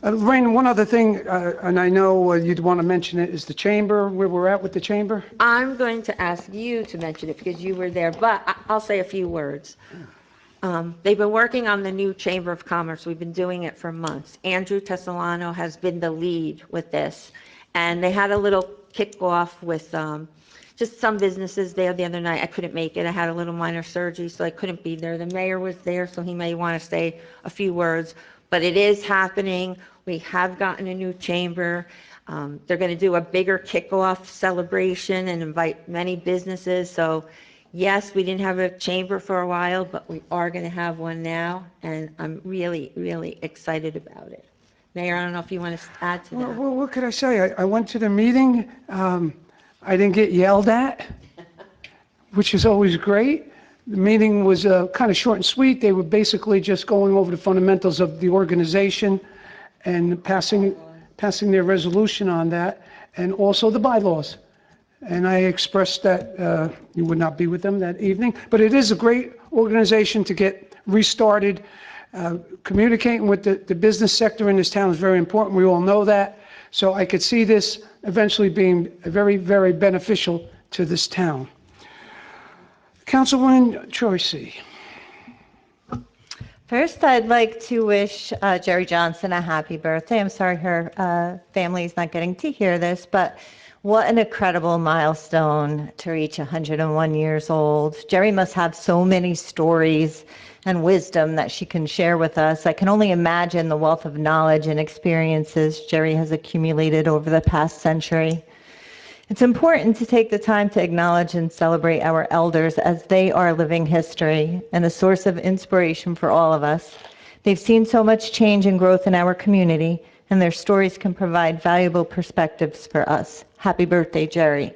Lorraine, one other thing, and I know you'd want to mention it, is the chamber, where we're at with the chamber. I'm going to ask you to mention it because you were there, but I'll say a few words. They've been working on the new Chamber of Commerce. We've been doing it for months. Andrew Tessalano has been the lead with this, and they had a little kickoff with just some businesses there the other night. I couldn't make it. I had a little minor surgery, so I couldn't be there. The mayor was there, so he may want to say a few words, but it is happening. We have gotten a new chamber. They're going to do a bigger kickoff celebration and invite many businesses. So yes, we didn't have a chamber for a while, but we are going to have one now, and I'm really, really excited about it. Mayor, I don't know if you want to add to that. Well, what could I say? I went to the meeting. I didn't get yelled at, which is always great. The meeting was kind of short and sweet. They were basically just going over the fundamentals of the organization and passing their resolution on that, and also the bylaws. and I expressed that you would not be with them that evening. But it is a great organization to get restarted. Communicating with the business sector in this town is very important. We all know that. So I could see this eventually being very, very beneficial to this town. Councilwoman Troisi. First, I'd like to wish Jerry Johnson a happy birthday. I'm sorry her family is not getting to hear this, but what an incredible milestone to reach 101 years old. Jerry must have so many stories and wisdom that she can share with us. I can only imagine the wealth of knowledge and experiences Jerry has accumulated over the past century. It's important to take the time to acknowledge and celebrate our elders, as they are living history and a source of inspiration for all of us. They've seen so much change and growth in our community, and their stories can provide valuable perspectives for us. Happy birthday, Jerry.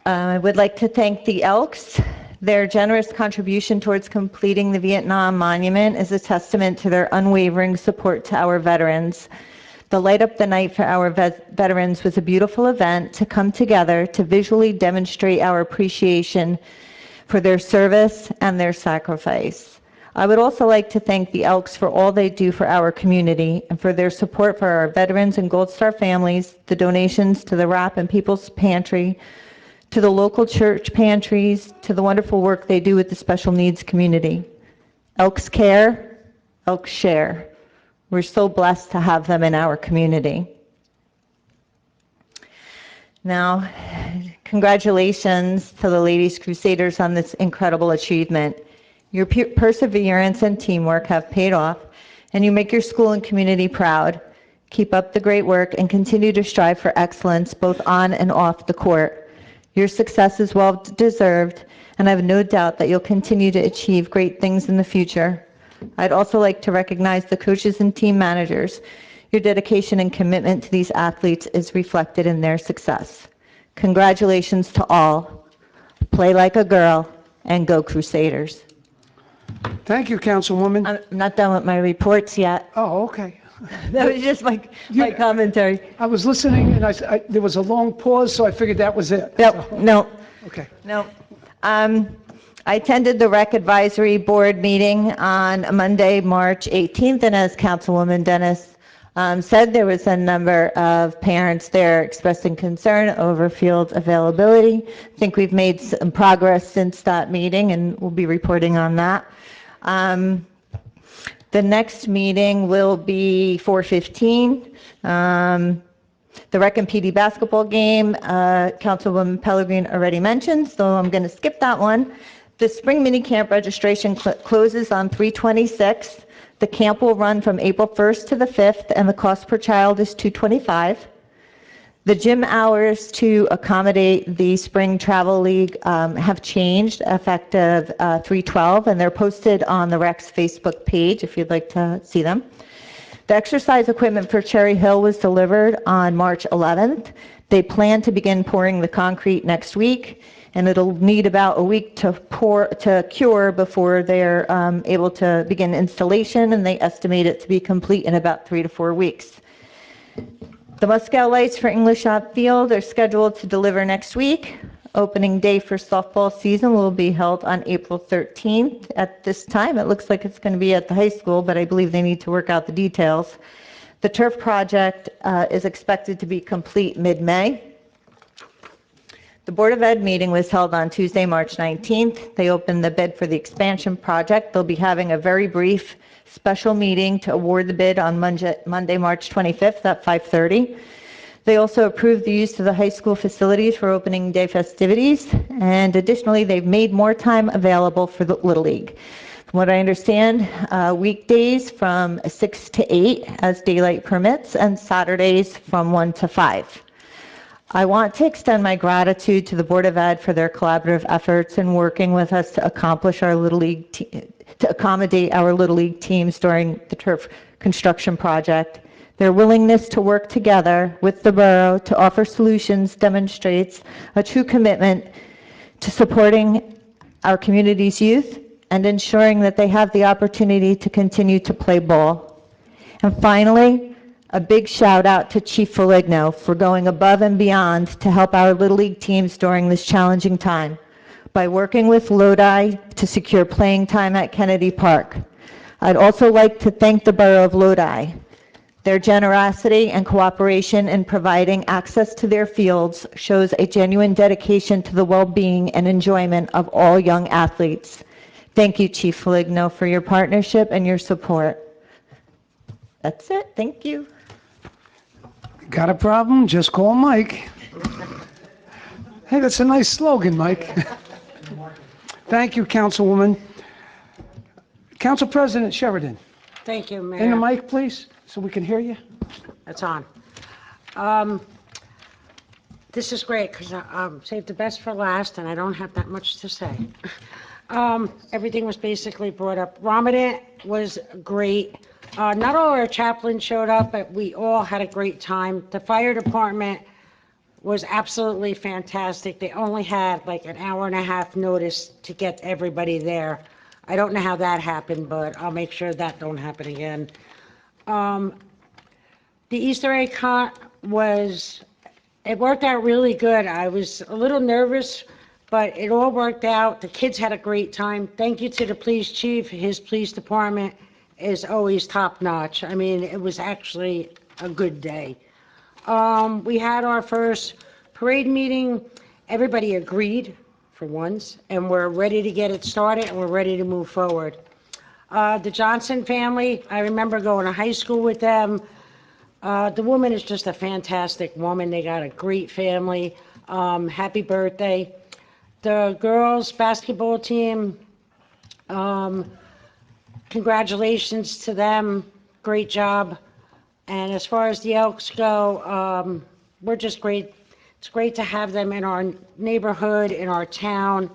I would like to thank the Elks. Their generous contribution towards completing the Vietnam Monument is a testament to their unwavering support to our veterans. The Light Up the Night for Our Veterans was a beautiful event to come together to visually demonstrate our appreciation for their service and their sacrifice. I would also like to thank the Elks for all they do for our community and for their support for our veterans and Gold Star families, the donations to the RAP and People's Pantry, to the local church pantries, to the wonderful work they do with the special needs community. Elks care, Elks share. We're so blessed to have them in our community. Now, congratulations to the Ladies Crusaders on this incredible achievement. Your perseverance and teamwork have paid off, and you make your school and community proud. Keep up the great work and continue to strive for excellence both on and off the court. Your success is well deserved, and I have no doubt that you'll continue to achieve great things in the future. I'd also like to recognize the coaches and team managers. Your dedication and commitment to these athletes is reflected in their success. Congratulations to all. Play like a girl and go Crusaders. Thank you, Councilwoman. I'm not done with my reports yet. Oh, okay. That was just my commentary. I was listening, and there was a long pause, so I figured that was it. Nope, no. Okay. No. I attended the Rec Advisory Board meeting on Monday, March 18th, and as Councilwoman Dennis said, there was a number of parents there expressing concern over field availability. I think we've made some progress since that meeting, and we'll be reporting on that. The next meeting will be 4/15. The Rec and PD basketball game, Councilwoman Pellegrin already mentioned, so I'm going to skip that one. The spring mini camp registration closes on 3/26. The camp will run from April 1st to the 5th, and the cost per child is $225. The gym hours to accommodate the Spring Travel League have changed effective 3/12, and they're posted on the Rec's Facebook page if you'd like to see them. The exercise equipment for Cherry Hill was delivered on March 11th. They plan to begin pouring the concrete next week, and it'll need about a week to cure before they're able to begin installation, and they estimate it to be complete in about 3 to 4 weeks. The Muscal lights for English Outfield are scheduled to deliver next week. Opening day for softball season will be held on April 13th. At this time, it looks like it's going to be at the high school, but I believe they need to work out the details. The turf project is expected to be complete mid-May. The Board of Ed meeting was held on Tuesday, March 19th. They opened the bid for the expansion project. They'll be having a very brief special meeting to award the bid on Monday, March 25th at 5:30. They also approved the use of the high school facilities for opening day festivities, and additionally, they've made more time available for the Little League. From what I understand, weekdays from 6 to 8 as daylight permits, and Saturdays from 1 to 5. I want to extend my gratitude to the Board of Ed for their collaborative efforts in working with us to accomplish our Little League, to accommodate our Little League teams during the turf construction project. Their willingness to work together with the borough to offer solutions demonstrates a true commitment to supporting our community's youth and ensuring that they have the opportunity to continue to play ball. And finally, A big shout out to Chief Foligno for going above and beyond to help our Little League teams during this challenging time by working with Lodi to secure playing time at Kennedy Park. I'd also like to thank the Borough of Lodi. Their generosity and cooperation in providing access to their fields shows a genuine dedication to the well-being and enjoyment of all young athletes. Thank you, Chief Foligno, for your partnership and your support. That's it. Thank you. Got a problem? Just call Mike. Hey, that's a nice slogan, Mike. Thank you, Councilwoman. Council President Sheridan. Thank you, Mayor. In the mic, please, so we can hear you. That's on. This is great because I saved the best for last and I don't have that much to say. Everything was basically brought up. Ramadan was great. Not all our chaplains showed up, but we all had a great time. The fire department was absolutely fantastic. They only had like an hour and a half notice to get everybody there. I don't know how that happened, but I'll make sure that don't happen again. The Easter egg hunt it worked out really good. I was a little nervous, but it all worked out. The kids had a great time. Thank you to the police chief. His police department is always top notch. I mean, it was actually a good day. We had our first parade meeting. Everybody agreed for once, and we're ready to get it started, and we're ready to move forward. The Johnson family, I remember going to high school with them. The woman is just a fantastic woman. They got a great family. Happy birthday. The girls' basketball team, congratulations to them. Great job. And as far as the Elks go, we're just great. It's great to have them in our neighborhood, in our town.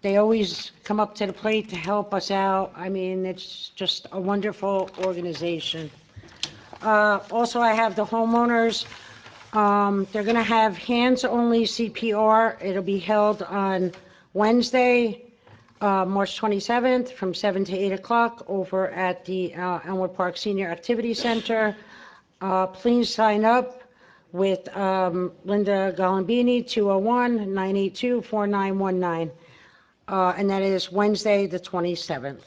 They always come up to the plate to help us out. I mean, it's just a wonderful organization. Also, I have the homeowners. They're going to have hands-only CPR. It'll be held on Wednesday, March 27th, from 7 to 8 o'clock over at the Elmwood Park Senior Activity Center. Please sign up with Linda Golombini, 201-982-4919. And that is Wednesday, the 27th.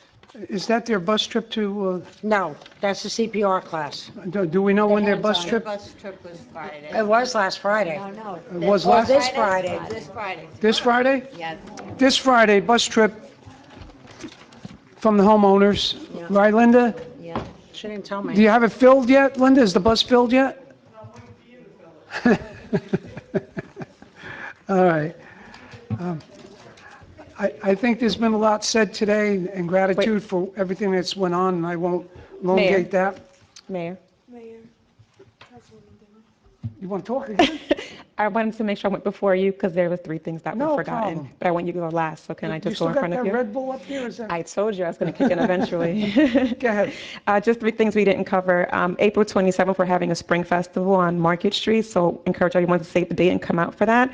Is that their bus trip to, No, that's the CPR class. do we know when their bus hands-on. trip? Bus trip was Friday. It was last Friday. No. It was Oh, last- this Friday. This Friday. This Friday? Yes. This Friday, bus trip from the homeowners, Yeah. right, Linda? Yeah, she didn't tell Do me. you have it filled yet, Linda? Is the bus filled yet? All right. I think there's been a lot said today, and gratitude for everything that's went on, and I won't elongate that. Mayor, Mayor, Councilwoman Dillon. You want to talk again? I wanted to make sure I went before you because there was 3 things that No were forgotten. problem. But I want you to go last, so can I You just still go in got front of that you? Red Bull up there? Is that? I told you I was going to kick in eventually. Go ahead. Just 3 things we didn't cover. April 27th, we're having a spring festival on Market Street, so encourage everyone to save the date and come out for that.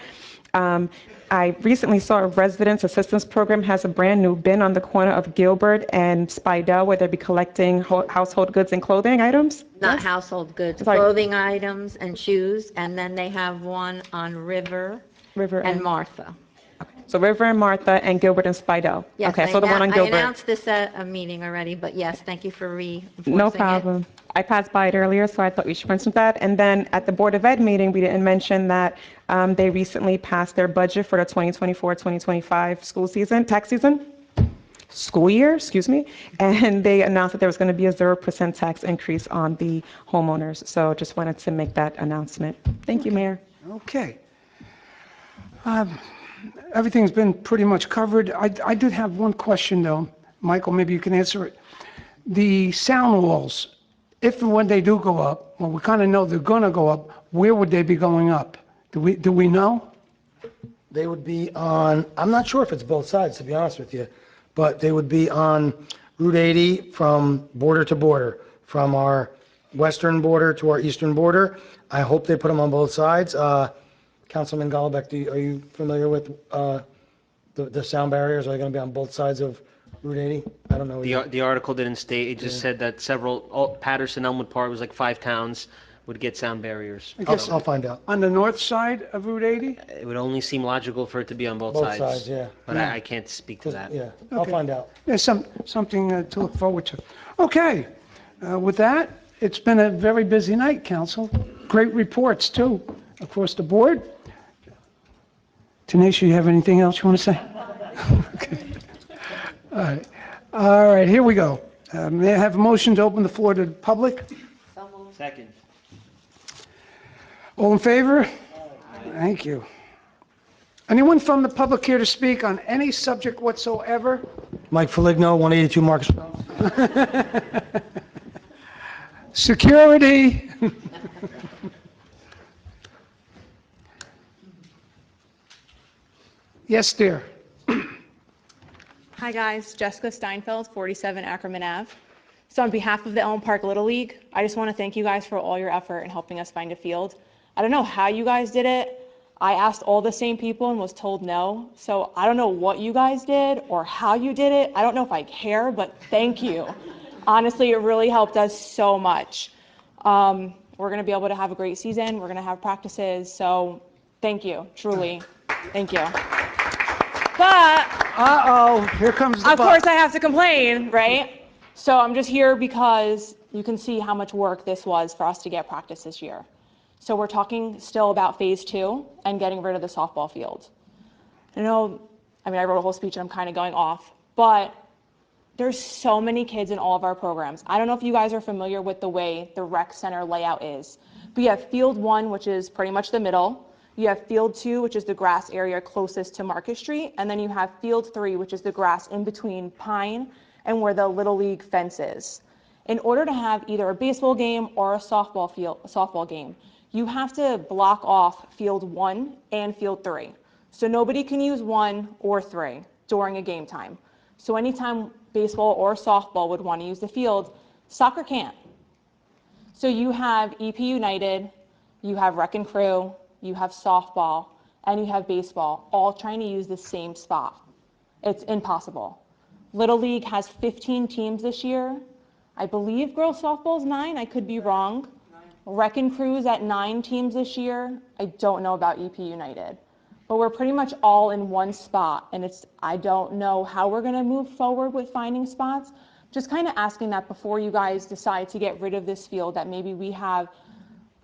I recently saw a residence assistance program has a brand new bin on the corner of Gilbert and Spidell where they'll be collecting household goods and clothing items. Not household goods, Sorry. clothing items and shoes, and then they have one on River and Martha. So River and Martha and Gilbert and Spidell. Yes, Okay, so the one on I Gilbert. announced this at a meeting already, but yes, thank you for reinforcing it. No problem. I passed by it earlier, so I thought we should mention that. And then at the Board of Ed meeting, we didn't mention that they recently passed their budget for the 2024-2025 school year, excuse me. And they announced that there was going to be a 0% tax increase on the homeowners. So just wanted to make that announcement. Thank you, Mayor. Okay. Everything's been pretty much covered. I did have one question, though. Michael, maybe you can answer it. The sound walls, if and when they do go up, well, we kind of know they're going to go up, where would they be going up? Do we know? They would be on, I'm not sure if it's both sides, to be honest with you, but they would be on Route 80 from border to border, from our western border to our eastern border. I hope they put them on both sides. Councilman Golombek, are you familiar with the sound barriers? Are they going to be on both sides of Route 80? I don't know. The article didn't state, it just said that Patterson, Elmwood Park was like 5 towns would get sound barriers. I guess I'll find out. on the north side of Route 80? It would only seem logical for it to be on both Both sides. sides, yeah. But I can't speak to that. Yeah, I'll Okay. find out. There's something to look forward to. Okay, with that, it's been a very busy night, council. Great reports, too, across the board. Tanisha, you have anything else you want to say? Okay. All right, here we go. May I have a motion to open the floor to the public? Second. All in favor? Thank you. Anyone from the public here to speak on any subject whatsoever? Mike Foligno, 182 Marcus. Security? Yes, dear. Hi, guys. Jessica Steinfeld, 47 Ackerman Ave. So on behalf of the Elm Park Little League, I just want to thank you guys for all your effort in helping us find a field. I don't know how you guys did it. I asked all the same people and was told no. So I don't know what you guys did or how you did it. I don't know if I care, but thank you. Honestly, it really helped us so much. We're going to be able to have a great season. We're going to have practices. So thank you, truly. Thank you. But here comes the of course I have to complain, right? So I'm just here because you can see how much work this was for us to get practice this year. So we're talking still about phase 2 and getting rid of the softball field. I know, I wrote a whole speech and I'm kind of going off, but there's so many kids in all of our programs. I don't know if you guys are familiar with the way the rec center layout is, but you have field 1, which is pretty much the middle. You have field 2, which is the grass area closest to Market Street, and then you have field 3, which is the grass in between Pine and where the Little League fence is. In order to have either a baseball game or a softball game, you have to block off field 1 and field 3. So nobody can use 1 or 3 during a game time. So anytime baseball or softball would want to use the field, soccer can't. So you have EP United, you have Rec and Crew, you have softball, and you have baseball, all trying to use the same spot. It's impossible. Little League has 15 teams this year. I believe girls softball is 9, I could be wrong. Rec and Crew's at 9 teams this year. I don't know about EP United. But we're pretty much all in one spot, and I don't know how we're gonna move forward with finding spots. Just kind of asking that before you guys decide to get rid of this field, that maybe we have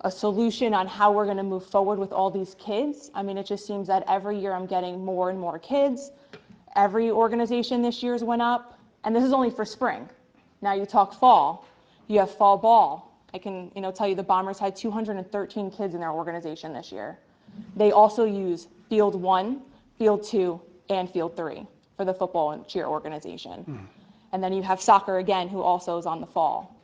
a solution on how we're going to move forward with all these kids. It just seems that every year I'm getting more and more kids. Every organization this year's went up, and this is only for spring. Now you talk fall, you have fall ball. I can tell you the Bombers had 213 kids in their organization this year. They also use field 1, field 2, and field 3 for the football and cheer organization. And then you have soccer again, who also is on the fall.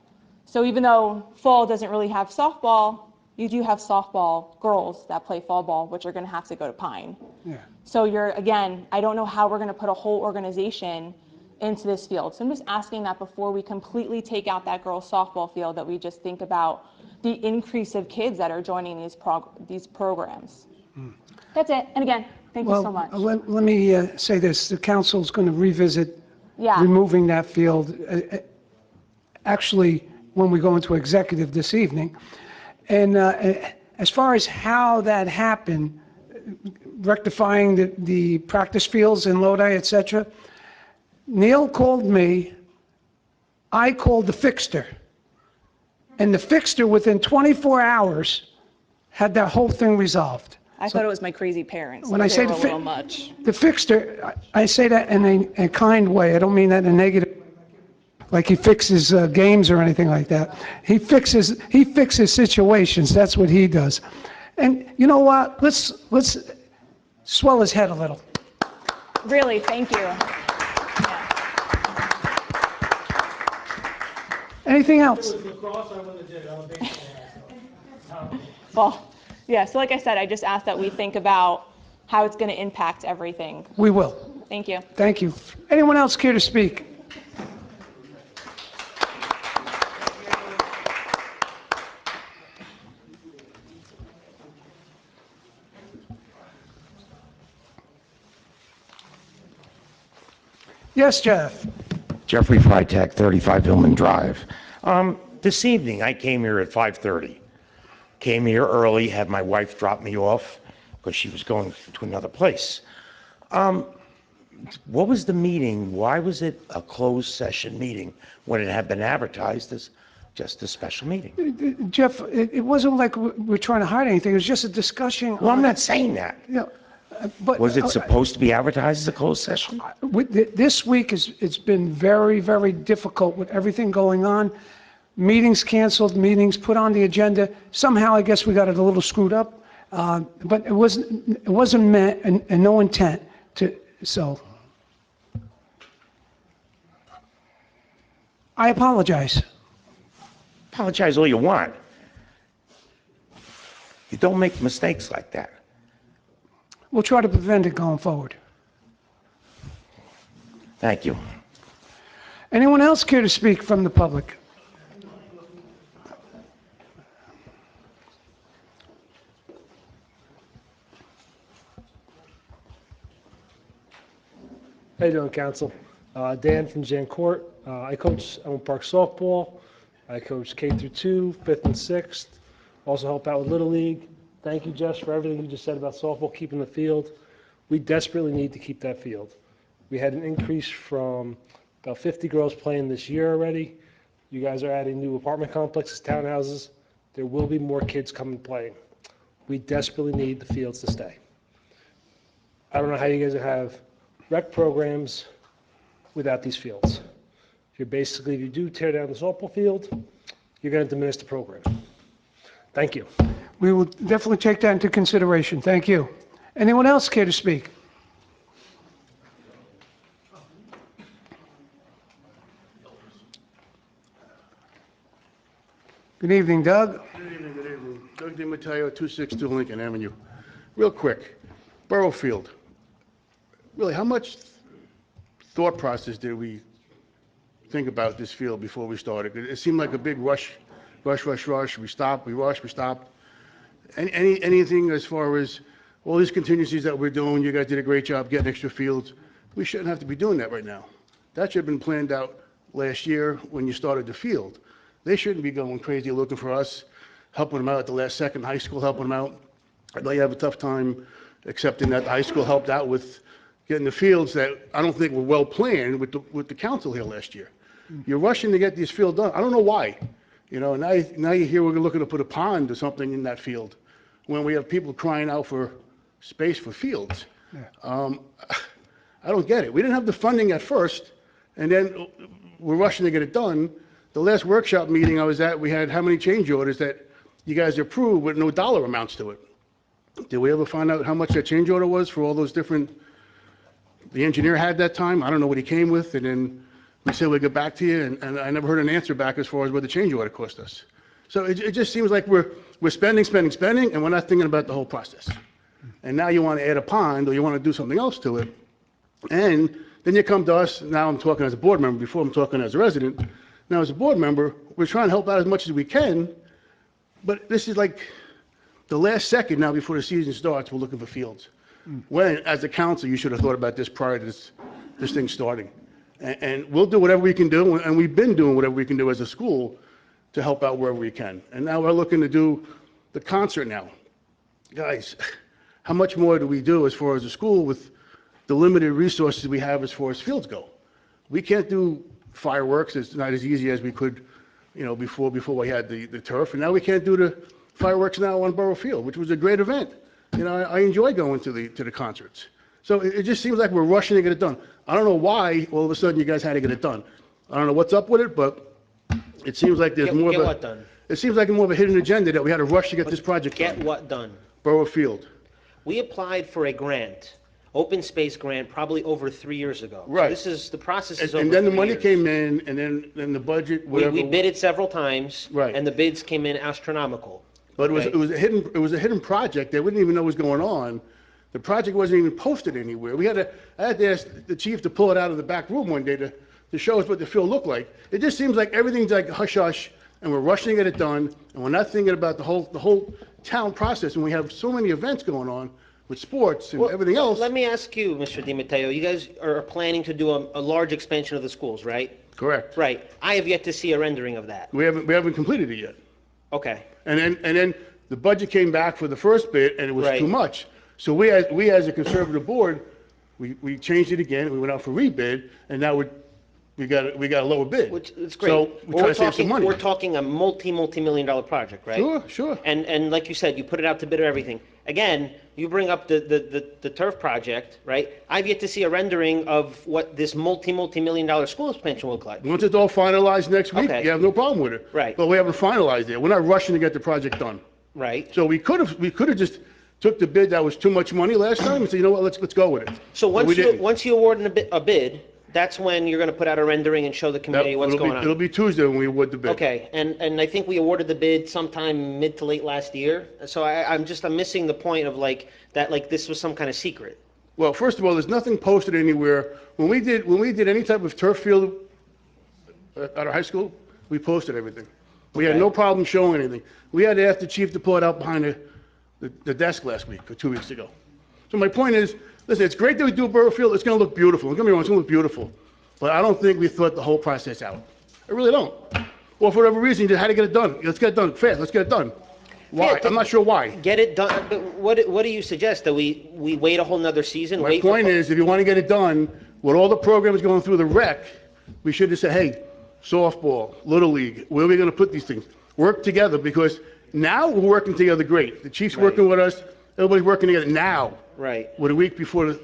So even though fall doesn't really have softball, you do have softball girls that play fall ball, which are going to have to go to Pine. Yeah. So I don't know how we're going to put a whole organization into this field. So I'm just asking that before we completely take out that girls softball field, that we just think about the increase of kids that are joining these programs. That's it. And again, thank you so much. Let me say this. The council's going to revisit removing that field, actually, when we go into executive this evening. And as far as how that happened, rectifying the practice fields in Lodi, et cetera, Neil called me, I called the fixer, and the fixer within 24 hours had that whole thing resolved. I thought it was my crazy parents. When I say they were the a little much. The fixer, I say that in a kind way. I don't mean that in a negative way, like he fixes games or anything like that. He fixes situations. That's what he does. And you know what? Let's swell his head a little. Really, thank you. Anything else? Well, yeah, so like I said, I just asked that we think about how it's going to impact everything. We will. Thank you. Thank you. Anyone else care to speak? Yes, Jeff. Jeffrey Freitag, 35 Hillman Drive. This evening, I came here at 5:30. came here early, had my wife drop me off because she was going to another place. What was the meeting? Why was it a closed session meeting when it had been advertised as just a special meeting? Jeff, it wasn't like we're trying to hide anything. It was just a discussion. Well, I'm not saying that. Yeah, but. Was it supposed to be advertised as a closed session? This week it's been very, very difficult with everything going on. Meetings canceled, meetings put on the agenda. Somehow, I guess we got it a little screwed up. But it wasn't meant and no intent to, so. I apologize. Apologize all you want. You don't make mistakes like that. We'll try to prevent it going forward. Thank you. Anyone else care to speak from the public? How you doing, Council? Dan from Jancourt. I coach Elmwood Park softball. I coach K through 2, 5th and 6th. Also help out with Little League. Thank you, Jess, for everything you just said about softball, keeping the field. We desperately need to keep that field. We had an increase from about 50 girls playing this year already. You guys are adding new apartment complexes, townhouses. There will be more kids coming playing. We desperately need the fields to stay. I don't know how you guys have rec programs without these fields. You're basically, if you do tear down the softball field, you're going to diminish the program. Thank you. We will definitely take that into consideration. Thank you. Anyone else care to speak? Good evening, Doug. Good evening, good evening. Doug DiMatteo, 262 Lincoln Avenue. Real quick, Borough Field. Really, how much thought process did we think about this field before we started? It seemed like a big rush. We stopped, we rushed, we stopped. Anything as far as all these contingencies that we're doing, you guys did a great job getting extra fields. We shouldn't have to be doing that right now. That should have been planned out last year when you started the field. They shouldn't be going crazy looking for us, helping them out at the last second, high school helping them out. I know you have a tough time accepting that the high school helped out with getting the fields that I don't think were well planned with the council here last year. You're rushing to get these fields done. I don't know why. You know, now you hear we're looking to put a pond or something in that field when we have people crying out for space for fields. I don't get it. We didn't have the funding at first, and then we're rushing to get it done. The last workshop meeting I was at, we had how many change orders that you guys approved with no dollar amounts to it. Did we ever find out how much that change order was for all those different, the engineer had that time? I don't know what he came with, and then we said we'd get back to you, and I never heard an answer back as far as what the change order cost us. So it just seems like we're spending, and we're not thinking about the whole process. And now you want to add a pond, or you want to do something else to it, and then you come to us, now I'm talking as a board member, before I'm talking as a resident. Now as a board member, we're trying to help out as much as we can, but this is like the last second now before the season starts, we're looking for fields. When, as a council, you should have thought about this prior to this thing starting. And we'll do whatever we can do, and we've been doing whatever we can do as a school to help out wherever we can. And now we're looking to do the concert now. Guys, how much more do we do as far as a school with the limited resources we have as far as fields go? We can't do fireworks. It's not as easy as we could, you know, before we had the turf. And now we can't do the fireworks now on Borough Field, which was a great event. You know, I enjoy going to the concerts. So it just seems like we're rushing to get it done. I don't know why all of a sudden you guys had to get it done. I don't know what's up with it, but it seems like there's more of Get what done? It seems like more of a hidden agenda that we had to rush to get this project done. Get what done? Borough Field. We applied for a grant, open space grant, probably over 3 years ago. Right. This is, the process is over And then the 3 money years. came in, and then the budget, whatever. We bid it several times. Right. And the bids came in astronomical. But right? it was a hidden project. They wouldn't even know what was going on. The project wasn't even posted anywhere. I had to ask the chief to pull it out of the back room one day to show us what the field looked like. It just seems like everything's like hush hush, and we're rushing to get it done, and we're not thinking about the whole town process. And we have so many events going on with sports and everything else. Let me ask you, Mr. DiMatteo, you guys are planning to do a large expansion of the schools, right? Correct. Right. I have yet to see a rendering of that. We haven't completed it yet. Okay. And then The budget came back for the first bid, and it was too much. So we as a conservative board, we changed it again, we went out for rebid, and now we got a lower bid. Which is great. So we try to save some money. We're talking a multi-million dollar project, right? Sure. And like you said, you put it out to bid or everything. Again, you bring up the turf project, right? I've yet to see a rendering of what this multi-million dollar school expansion will look like. Once it's all finalized next week, Okay. you have no problem with it. Right. But we haven't finalized it. We're not rushing to get the project done. Right. So we could have just took the bid that was too much money last time and said, you know what, let's go with it. So But we didn't. once you award a bid, that's when you're going to put out a rendering and show the committee what's going on. It'll be Tuesday when we award the bid. Okay, and I think we awarded the bid sometime mid to late last year. So I'm missing the point of that this was some kind of secret. Well, first of all, there's nothing posted anywhere. When we did any type of turf field at our high school, we posted everything. We had no problem showing anything. We had to ask the chief to pull it out behind the desk last week or 2 weeks ago. So my point is, listen, it's great that we do a borough field. It's going to look beautiful. Don't get me wrong, it's going to look beautiful. But I don't think we thought the whole process out. I really don't. Well, for whatever reason, you just had to get it done. Let's get it done fast. Let's get it done. Why? I'm not sure why. Get it done. But what do you suggest? That we wait a whole nother season? My point is, if you want to get it done, with all the programs going through the rec, we should just say, hey, softball, Little League, where are we going to put these things? Work together, because now we're working together great. The chief's working with us. Everybody's working together now. Right. With a week before the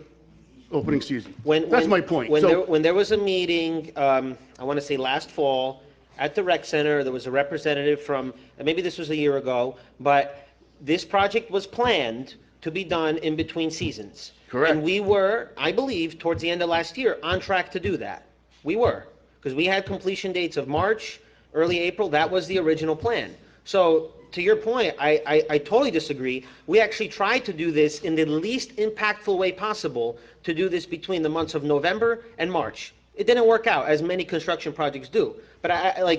opening season. That's my point. When there was a meeting, I want to say last fall, at the rec center, there was a representative from, and maybe this was a year ago, but this project was planned to be done in between seasons. Correct. And we were, I believe, towards the end of last year, on track to do that. We were, because we had completion dates of March, early April. That was the original plan. So to your point, I totally disagree. We actually tried to do this in the least impactful way possible, to do this between the months of November and March. It didn't work out, as many construction projects do. But I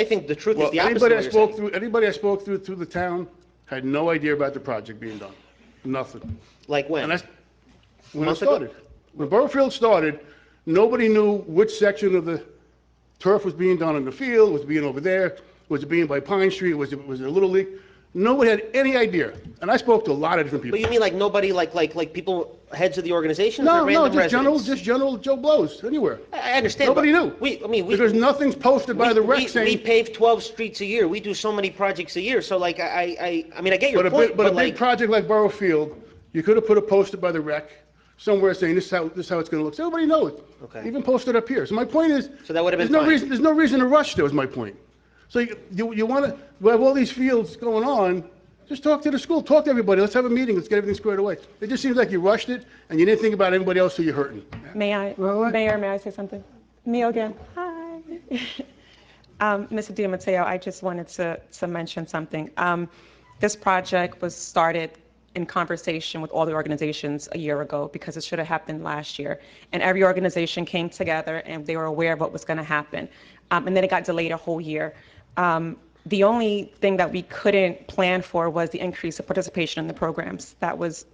think the truth is the opposite of what you're saying. Anybody I spoke through the town had no idea about the project being done. Nothing. Like when? And that's when it Month ago? started. When Borough Field started, nobody knew which section of the turf was being done in the field, was it being over there, was it being by Pine Street, was it a Little League? Nobody had any idea. And I spoke to a lot of different people. But you mean like nobody, like people, heads of the organizations, or No, random just residents? general Joe Blows, anywhere. I understand. Nobody but knew. Because nothing's posted by the rec saying. We pave 12 streets a year. We do so many projects a year. So like, I mean, I get your point, But a like, big project like Borough Field, you could have put a poster by the rec somewhere saying this is how it's going to look. So everybody knows. Okay. Even posted up here. So my point is. So that would have been there's no reason to rush. That was my point. So you want to, we have all these fields going on. Just talk to the school, talk to everybody. Let's have a meeting. Let's get everything squared away. It just seems like you rushed it and you didn't think about anybody else who you're hurting. Mayor, may I say something? Me again. Hi. Mr. DiMatteo, I just wanted to mention something. This project was started in conversation with all the organizations a year ago, because it should have happened last year. And every organization came together and they were aware of what was going to happen. And then it got delayed a whole year. The only thing that we couldn't plan for was the increase of participation in the programs. That was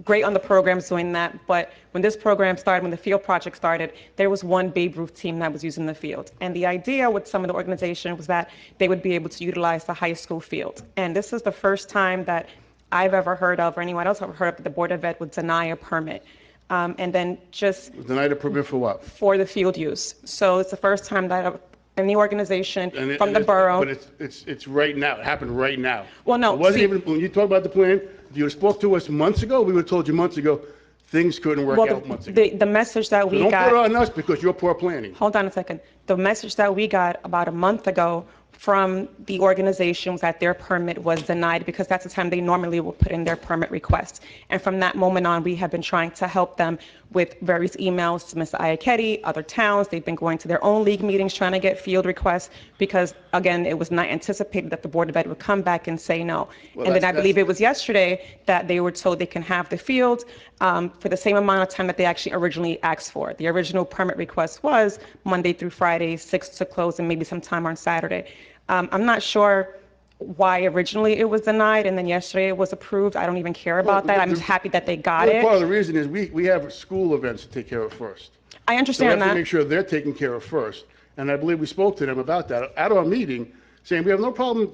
great on the programs doing that, but when this program started, when the field project started, there was one Babe Ruth team that was using the field. And the idea with some of the organization was that they would be able to utilize the high school field. And this is the first time that I've ever heard of, or anyone else ever heard of, that the Board of Ed would deny a permit. And then just Denied a permit for what? for the field use. So it's the first time that any organization from the borough. But it's right now. It happened right now. Well, no, It wasn't see- even, when you talk about the plan, if you had spoke to us months ago, we would have told you months ago, things couldn't work out months ago. the message that So we don't got. put it on us because you're poor planning. Hold on a second. The message that we got about a month ago from the organization was that their permit was denied, because that's the time they normally will put in their permit requests. And from that moment on, we have been trying to help them with various emails to Mr. Iachetti, other towns. They've been going to their own league meetings trying to get field requests, because again, it was not anticipated that the Board of Ed would come back and say no. Well, And then I that's- believe it was yesterday that they were told they can have the field for the same amount of time that they actually originally asked for. The original permit request was Monday through Friday, 6 to close, and maybe some time on Saturday. I'm not sure why originally it was denied and then yesterday it was approved. I don't even care about that. I'm just happy that they got Well, part of it. the reason is we have school events to take care of first. I So we understand have to that. make sure they're taken care of first. And I believe we spoke to them about that at our meeting, saying we have no problem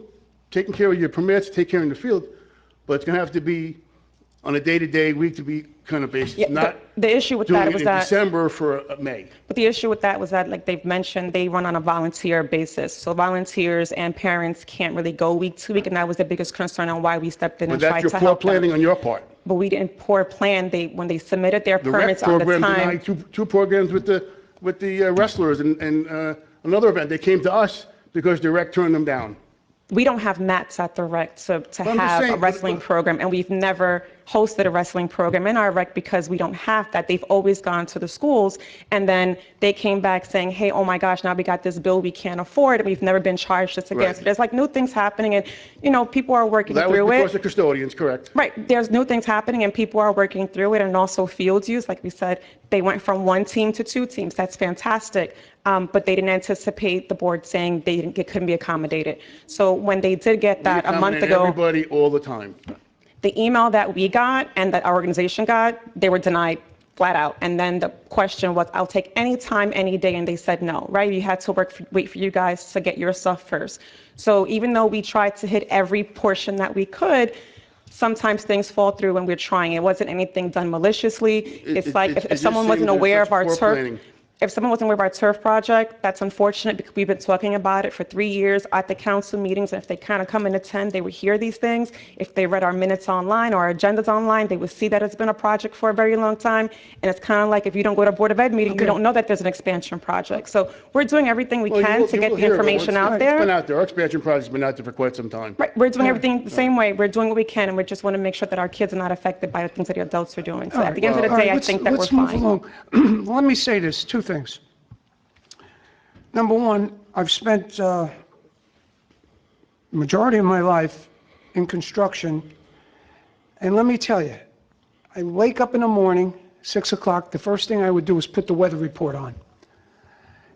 taking care of your permits, take care of the field, but it's gonna have to be on a day-to-day, week-to-week kind of basis, Yeah, not the issue with doing that it was in that, December for May. but the issue with that was that, like they've mentioned, they run on a volunteer basis. So volunteers and parents can't really go week to week, and that was the biggest concern on why we stepped in But and that's tried your to poor help them. planning on your part. But we didn't poor plan. When they submitted their The rec permits on the program time. denied two programs with the wrestlers and another event. They came to us because the rec turned them down. We don't have mats at the rec to I'm just have a saying, wrestling program, and we've never hosted a wrestling program in our rec because we don't have that. They've always gone to the schools, and then they came back saying, hey, oh my gosh, now we got this bill we can't afford, and we've never been charged this again. Right. So there's like new things happening, and people are working That was through because it. of custodians, correct? Right, there's new things happening, and people are working through it, and also field use, like we said, they went from 1 team to 2 teams. That's fantastic. But they didn't anticipate the board saying it couldn't be accommodated. So when they did get that a month Accommodate ago, everybody all the time. the email that we got and that our organization got, they were denied flat out. And then the question was, I'll take any time, any day, and they said no, right? You had to wait for you guys to get your stuff first. So even though we tried to hit every portion that we could, sometimes things fall through when we're trying. It wasn't anything done maliciously. It's like it if just someone wasn't seems there's aware such of our poor turf, planning. if someone wasn't aware of our turf project, that's unfortunate because we've been talking about it for 3 years at the council meetings. And if they kind of come and attend, they would hear these things. If they read our minutes online or our agendas online, they would see that it's been a project for a very long time. And it's kind of like if you don't go to a Board of Ed meeting, you don't know that there's an expansion project. So we're doing everything we Well, can to get the information out It's been there. out there. Our expansion project's been out there for quite some time. Right, we're doing everything the same way. We're doing what we can, and we just want to make sure that our kids are not affected by the things that the adults are doing. So at the end of the day, I think that we're Let's move fine. along. Let me say this, 2 things. Number one, I've spent the majority of my life in construction, and let me tell you, I wake up in the morning, 6 o'clock, the first thing I would do is put the weather report on.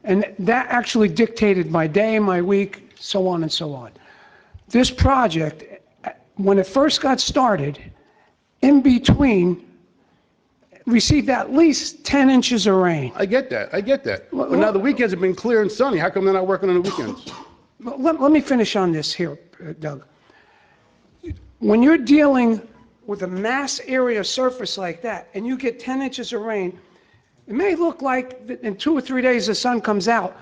And that actually dictated my day, my week, so on and so on. This project, when it first got started, in between, received at least 10 inches of rain. I get that. But now the weekends have been clear and sunny. How come they're not working on the weekends? Let me finish on this here, Doug. When you're dealing with a mass area surface like that, and you get 10 inches of rain, it may look like that in 2 or 3 days the sun comes out,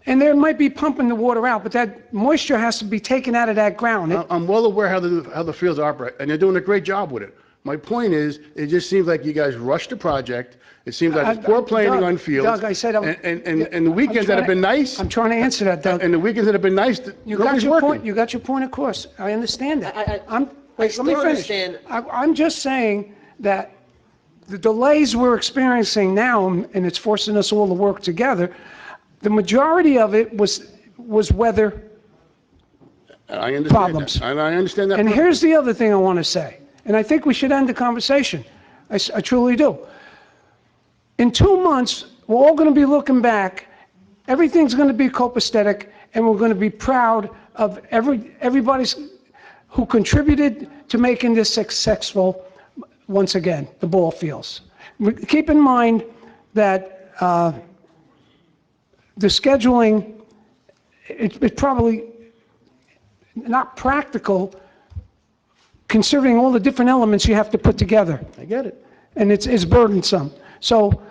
and they might be pumping the water out, but that moisture has to be taken out of that ground. I'm well aware how the fields operate, and they're doing a great job with it. My point is, it just seems like you guys rushed the project. It seems like it's poor planning on fields. Doug, I said, and the weekends that have been nice. I'm trying to answer that, Doug. And the weekends that have been nice, You got nobody's your working. point. You got your point across. I understand that. I Let me still finish. understand. I'm just saying that the delays we're experiencing now, and it's forcing us all to work together, the majority of it was weather I understand problems. that. And I understand that. And here's the other thing I want to say, and I think we should end the conversation. I truly do. In 2 months, we're all going to be looking back. Everything's going to be copacetic, and we're going to be proud of everybody who contributed to making this successful. Once again, the ball fields. Keep in mind that the scheduling, it's probably not practical considering all the different elements you have to put together. I get it. And it's burdensome. So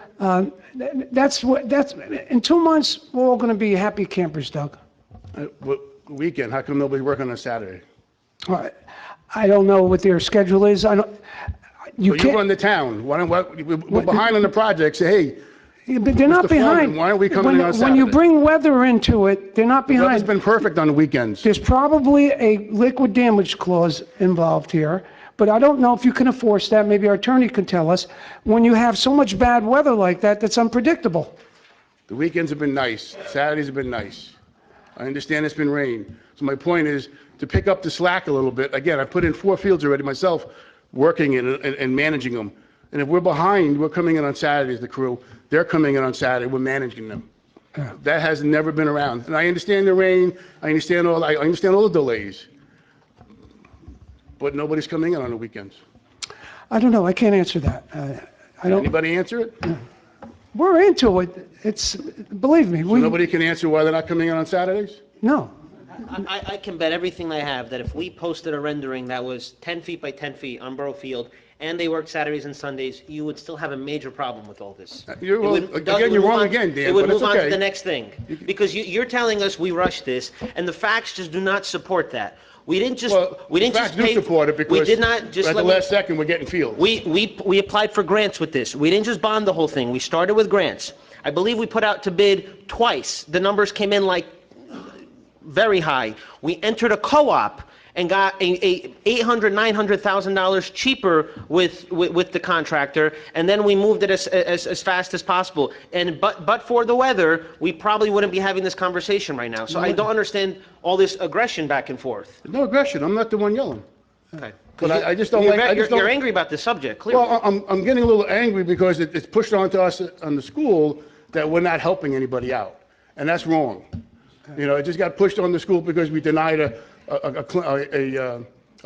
that's in 2 months, we're all going to be happy campers, Doug. Weekend, how come nobody's working on Saturday? I don't know what their schedule is. You Well, you run the town. We're behind on the project. Say, hey, Yeah, but they're not Mr. Foreman, behind. why aren't we coming in on When you Saturday? bring weather into it, they're not the weather's behind. been perfect on the weekends. There's probably a liquid damage clause involved here, but I don't know if you can enforce that. Maybe our attorney can tell us. When you have so much bad weather like that, that's unpredictable. The weekends have been nice. Saturdays have been nice. I understand it's been rain. So my point is to pick up the slack a little bit. Again, I put in 4 fields already myself, working and managing them. And if we're behind, we're coming in on Saturdays, the crew. They're coming in on Saturday, we're managing them. That has never been around. And I understand the rain, I understand all the delays. But nobody's coming in on the weekends. I don't know. I can't answer that. I don't. Anybody answer it? We're into it. Believe me. So nobody can answer why they're not coming in on Saturdays? No. I can bet everything I have that if we posted a rendering that was 10 feet by 10 feet on Borough Field, and they worked Saturdays and Sundays, you would still have a major problem with all this. You're, It well, would- Doug, again, it you're would wrong move on- again, Dan, It would but it's move on to okay. the next thing, because you're telling us we rushed this, and the facts just do not support that. We didn't just, we didn't just do pay. support it We because did not just at the let me- last second, we're getting fields. We applied for grants with this. We didn't just bond the whole thing. We started with grants. I believe we put out to bid twice. The numbers came in like very high. We entered a co-op and got a $800,000, $900,000 cheaper with the contractor, and then we moved it as fast as possible. And but for the weather, we probably wouldn't be having this conversation right now. So I don't understand all this aggression back and forth. No aggression, I'm not the one yelling. Okay. But I just don't like, I just You're don't. angry about this subject, clearly. Well, I'm getting a little angry because it's pushed onto us on the school that we're not helping anybody out, and that's wrong. You know, it just got pushed on the school because we denied a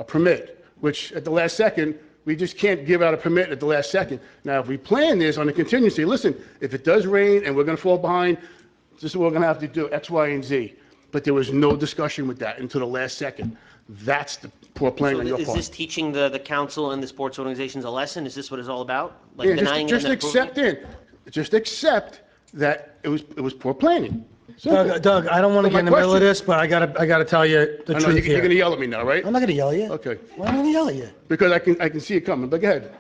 permit, which at the last second, we just can't give out a permit at the last second. Now, if we plan this on a contingency, listen, if it does rain and we're gonna fall behind, this is what we're gonna have to do, X, Y, and Z. But there was no discussion with that until the last second. That's the poor planning So on your is part. this teaching the council and the sports organizations a lesson? Is this what it's all about? Like Yeah, denying it just and then approving it? just accept that it was poor planning. Simple. Doug, I don't want to But get in my the middle of question- this, but I gotta tell you the I know, truth you're here. gonna yell at me now, right? I'm not gonna yell at you. Okay. Why am I gonna yell at you? Because I can see it coming, but go ahead.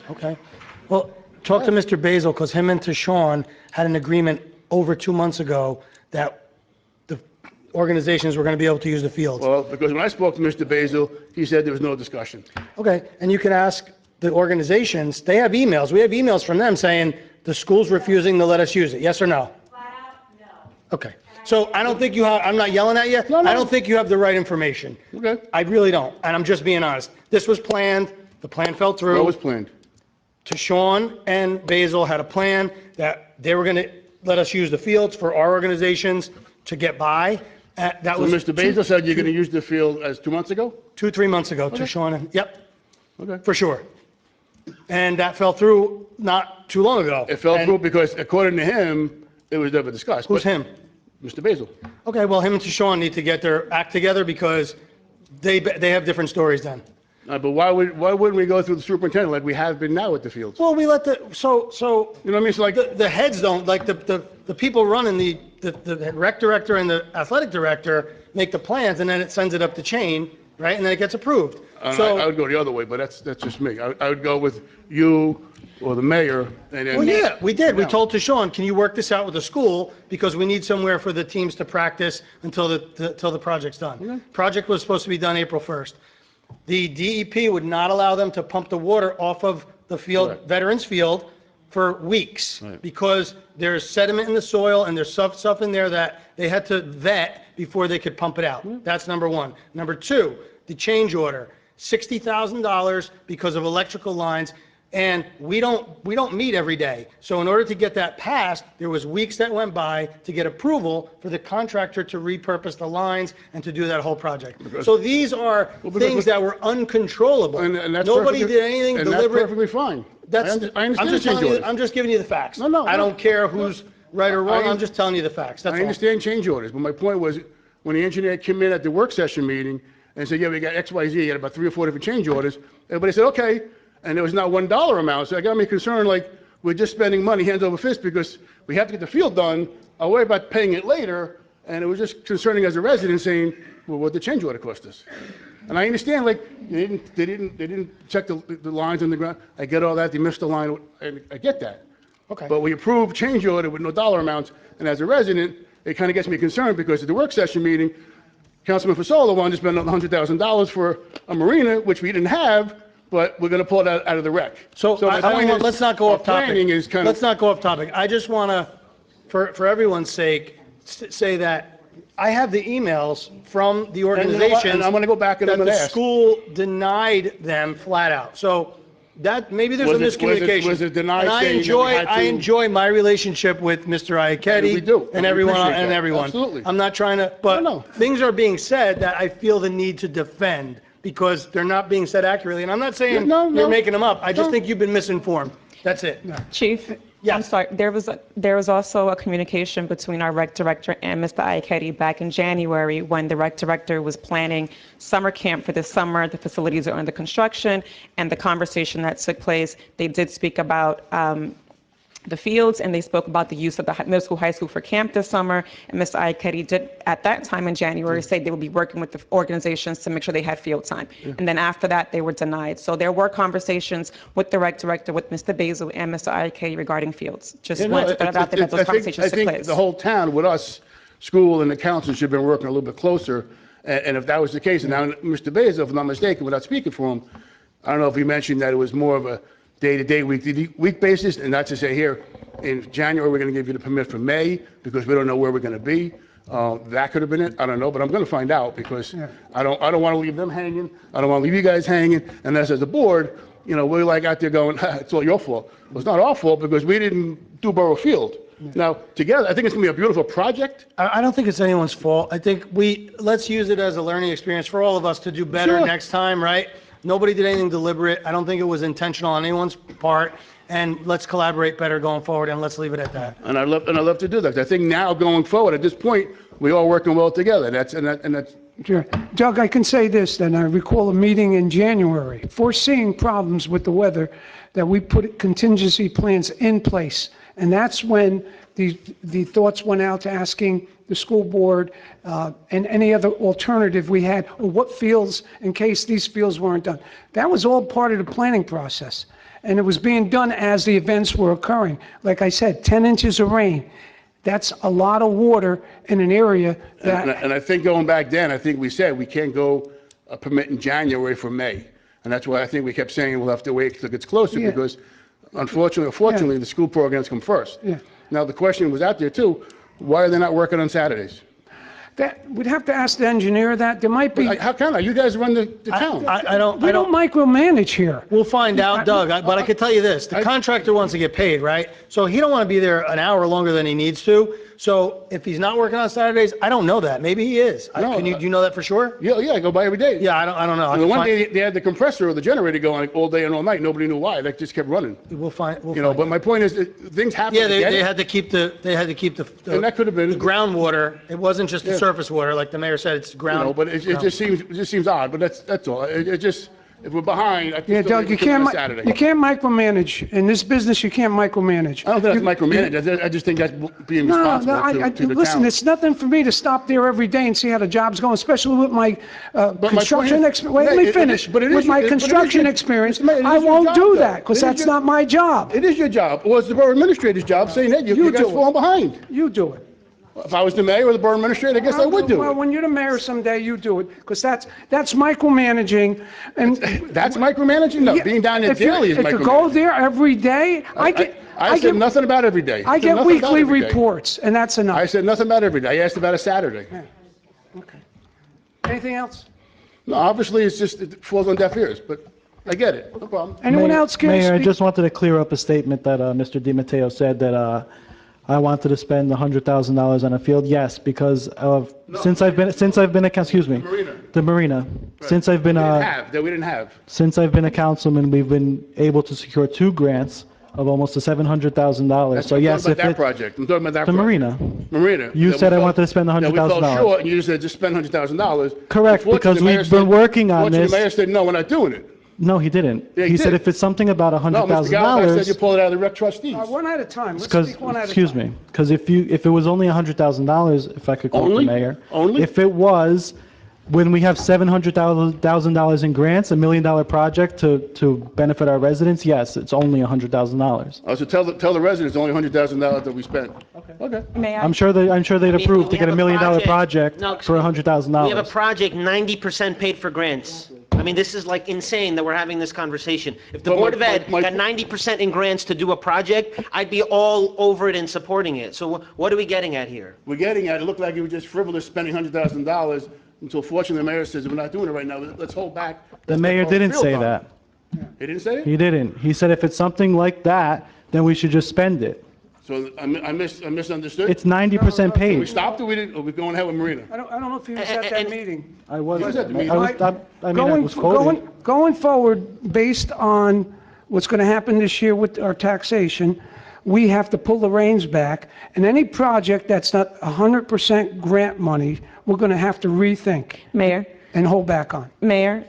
Okay. Well, talk to Mr. Basil, because him and Tashawn had an agreement over 2 months ago that the organizations were gonna be able to use the fields. Well, because when I spoke to Mr. Basil, he said there was no discussion. Okay, and you can ask the organizations, they have emails, we have emails from them saying the school's refusing to let us use it, yes or no? Okay, so I don't think you have, I'm not yelling at you, I don't think you have the right information. Okay. I really don't, and I'm just being honest. This was planned, the plan fell through. What was planned? Tashawn and Basil had a plan that they were gonna let us use the fields for our organizations to get by. That So was. Mr. Basil said you're gonna use the field as 2 months ago? 3 months ago, Tashawn, and, yep, Okay. for sure. And that fell through not too long ago. It fell And- through because according to him, it was never discussed. Who's But- him? Mr. Basil. Okay, well, him and Tashawn need to get their act together because they have different stories then. But why wouldn't we go through the superintendent like we have been now with the fields? Well, we let so. You know what I mean? It's like, The heads don't, like the people running the rec director and the athletic director make the plans and then it sends it up the chain, right? And then it gets approved. I So, would go the other way, but that's just me. I would go with you or the mayor and then. well, yeah, we did. We No. told Tashawn, can you work this out with the school? Because we need somewhere for the teams to practice until the project's done. Project was supposed to be done April 1st. The DEP would not allow them to pump the water off of the field, Correct. Veterans Field, for weeks. Right. Because there's sediment in the soil and there's stuff in there that they had to vet before they could pump it out. That's number one. Number two, the change order, $60,000 because of electrical lines. And we don't meet every day. So in order to get that passed, there was weeks that went by to get approval for the contractor to repurpose the lines and to do that whole project. So these are things that were uncontrollable. And that's Nobody perfectly- did anything and that's deliberate. perfectly fine. That's, I understand I'm just change telling you, orders. I'm just giving you the facts. No, I don't care who's right or wrong, I'm just telling you the facts, that's I all. understand change orders, but my point was, when the engineer came in at the work session meeting and said, yeah, we got X, Y, Z, you got about 3 or 4 different change orders, everybody said, okay, and there was not $1 amount, so that got me concerned, like, we're just spending money hands over fist because we have to get the field done, I'll worry about paying it later, and it was just concerning as a resident saying, well, what the change order cost us? And I understand, like, they didn't check the lines on the ground, I get all that, they missed the line, and I get that. Okay. But we approved change order with no dollar amounts, and as a resident, it kind of gets me concerned because at the work session meeting, Councilman Fasola wanted to spend $100,000 for a marina, which we didn't have, but we're going to pull it out of the rec. So my point is, let's not go our off topic. planning is kind of. Let's not go off topic. I just want to, for everyone's sake, say that I have the emails from the And you know what? organizations. And I'm going to go back and I'm that going to the ask. school denied them flat out. So that, maybe there's a Was it- miscommunication. was it denied And I saying that we enjoy, had I to- enjoy my relationship with Mr. Iacchetti. We do, And and we everyone, appreciate and that. everyone. Absolutely. I'm not trying to, but things are being said that I feel the need to defend because they're not being said accurately. And I'm not saying No, you're no. making them up. I just No. think you've been misinformed. That's it. Chief, I'm sorry, there was also a communication between our rec director and Mr. Iacchetti back in January when the rec director was planning summer camp for this summer. The facilities are under construction, and the conversation that took place, they did speak about the fields, and they spoke about the use of the middle school, high school for camp this summer. And Mr. Iacchetti did, at that time in January, say they would be working with the organizations to make sure they had field time. And then after that, they were denied. So there were conversations with the rec director, with Mr. Basil and Mr. Iacchetti regarding fields. Just Yeah, no, wanted to put it out there that those conversations I took think place. the whole town with us, school and the council should have been working a little bit closer. And if that was the case, and now Mr. Basil, if I'm not mistaken, without speaking for him, I don't know if he mentioned that it was more of a day-to-day, week basis, and not to say here, in January, we're going to give you the permit for May, because we don't know where we're going to be. That could have been it, I don't know, but I'm going to find out, because I don't want to leave them hanging, I don't want to leave you guys hanging, and as a board, you know, we're like out there going, it's all your fault. Well, it's not our fault, because we didn't do Borough Field. Now, together, I think it's going to be a beautiful project. I don't think it's anyone's fault. I think let's use it as a learning experience for all of us to do better Sure. next time, right? Nobody did anything deliberate. I don't think it was intentional on anyone's part. And let's collaborate better going forward, and let's leave it at that. And I love to do that. I think now going forward, at this point, we all working well together. That's. Sure. Doug, I can say this, then I recall a meeting in January, foreseeing problems with the weather, that we put contingency plans in place. And that's when the thoughts went out to asking the school board and any other alternative we had, or what fields, in case these fields weren't done. That was all part of the planning process. And it was being done as the events were occurring. Like I said, 10 inches of rain. That's a lot of water in an area that... And I think going back then, I think we said we can't go a permit in January for May. And that's why I think we kept saying we'll have to wait till it gets closer, Yeah. because unfortunately, the school programs come first. Yeah. Now, the question was out there too, why are they not working on Saturdays? That, we'd have to ask the engineer that. There might be... How can I? You guys run the town. I don't micromanage here. We'll find out, Doug, but I can tell you this, the contractor wants to get paid, right? So he don't want to be there an hour longer than he needs to. So if he's not working on Saturdays, I don't know that. Maybe he is. No, Do you know that for sure? Yeah, I go by every day. Yeah, I don't know. I And can the one find- day they had the compressor or the generator going all day and all night. Nobody knew why. That just kept running. We'll find. But my point is, that things happen. Yeah, I get they it. had to keep the And that could have been the groundwater. It wasn't just the Yeah. surface water, like the mayor said, it's ground. But it just seems odd. But that's all. It just, if we're behind, I think Yeah, still Doug, make you it till can't, Saturday. you can't micromanage. In this business, you can't micromanage. I don't think that's micromanaging. I just think that's being responsible to the Listen, town. it's nothing for me to stop there every day and see how the job's going, especially with my construction point experience. Wait, let is- me finish. but it is With my your- but it is construction your- experience, it is I your won't job, do though. that, because It is that's your- not my job. It is your job. Well, it's the borough administrator's job saying that you guys do it. falling behind. You do it. If I was the mayor or the borough administrator, I guess I would do Well, it. when you're the mayor someday, you do it, because that's micromanaging, and... That's micromanaging? No, Yeah, being down there if you- daily is If you micromanaging. go there every day, I said nothing about every day. I said get nothing about weekly every day. reports, and that's enough. I said nothing about every day. I asked about a Saturday. Anything else? No, obviously, it's just, it falls on deaf ears, but I get it. No problem. Anyone else care to Mayor, I speak? just wanted to clear up a statement that Mr. DiMatteo said that I wanted to spend $100,000 on a field. Yes, because of, since I've been, excuse me. The marina. Since I've been, We didn't have. since I've been a councilman, we've been able to secure 2 grants of almost $700,000. So yes, I'm if talking about that it, project. I'm talking about that the project. marina. Marina. You That said we I fell- wanted to spend that we fell $100,000. short, and you just said just spend $100,000. Correct, because Unfortunately, the mayor we've been said- working on unfortunately, this. The mayor said, no, we're not doing it. No, he didn't. Yeah, He he said did. if it's something about No, Mr. Gallagher said you $100,000, pull it out of the rec trustees. One at a time. Let's because, speak one at a time. excuse me, because if it was only $100,000, if I could quote the Only? mayor. Only? If it was, when we have $700,000 in grants, $1 million project to benefit our residents, yes, it's only $100,000. Oh, so tell the residents only $100,000 that we spent. Okay. May I? I'm sure they'd approve to we get have $1 a million project. project No, for $100,000. We have a project 90% paid for grants. I mean, this is like insane that we're having this conversation. If the But Board of my- Ed my- got 90% in grants to do a project, I'd be all over it and supporting it. So what are we getting at here? We're getting at, it looked like you were just frivolous spending $100,000 until fortunately the mayor says, we're not doing it right now. Let's hold back. The Let's mayor get our didn't field say done. that. He didn't say it? He didn't. He said if it's something like that, then we should just spend it. So I misunderstood? It's 90% So we paid. stopped or we didn't, or we going ahead with Marina? I don't know if he was at that meeting. I was, He was at the I meeting. was, I mean, I was quoted. Going forward, based on what's going to happen this year with our taxation, we have to pull the reins back, and any project that's not 100% grant money, we're going to have to rethink Mayor, and hold back on. Mayor,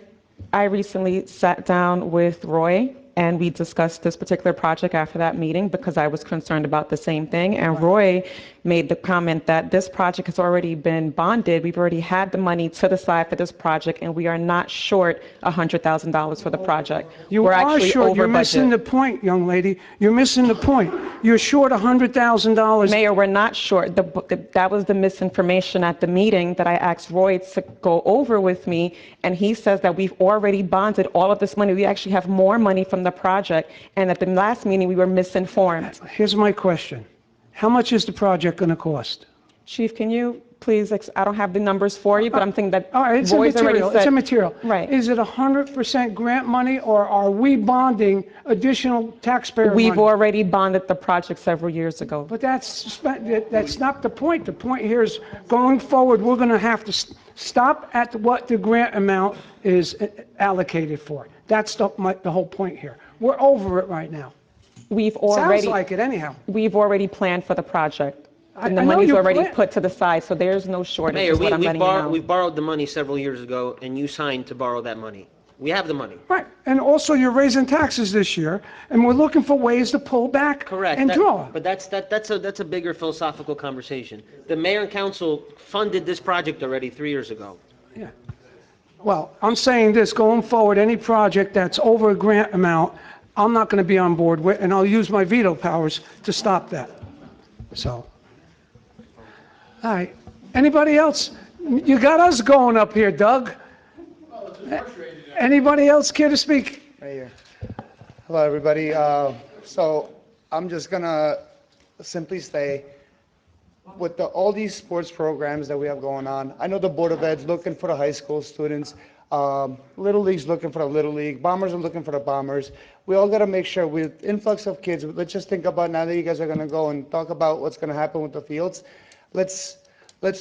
I recently sat down with Roy and we discussed this particular project after that meeting because I was concerned about the same thing. And Roy made the comment that this project has already been bonded. We've already had the money to the side for this project and we are not short $100,000 for the project. You We're are actually short. over You're missing the budget. point, young lady. You're missing the point. You're short $100,000. Mayor, we're not short. That was the misinformation at the meeting that I asked Roy to go over with me. And he says that we've already bonded all of this money. We actually have more money from the project. And at the last meeting, we were misinformed. Here's my question. How much is the project going to cost? Chief, can you please, I don't have the numbers for you, but I'm thinking that All right, it's Roy's already immaterial. said. It's immaterial. Right. Is it 100% grant money, or are we bonding additional taxpayer money? We've already bonded the project several years ago. But that's not the point. The point here is, going forward, we're going to have to stop at what the grant amount is allocated for. That's the whole point here. We're over it right now. We've already. Sounds like it anyhow. We've already planned for the project. And the I know money's you already plan- put to the side, so there's no shortage, Mayor, is what I'm letting you know. we borrowed the money several years ago, and you signed to borrow that money. We have the money. Right, and also you're raising taxes this year, and we're looking for ways to pull back Correct. and draw. But that's a bigger philosophical conversation. The mayor and council funded this project already 3 years ago. Yeah. Well, I'm saying this, going forward, any project that's over a grant amount, I'm not going to be on board with, and I'll use my veto powers to stop that. So, all right. Anybody else? You got us going up here, Doug. Anybody else care to speak? Right here. Hello, everybody. So I'm just gonna simply say, with all these sports programs that we have going on, I know the Board of Ed's looking for the high school students, Little League's looking for the Little League, Bombers are looking for the Bombers. We all gotta make sure, with influx of kids, let's just think about, now that you guys are gonna go and talk about what's gonna happen with the fields, let's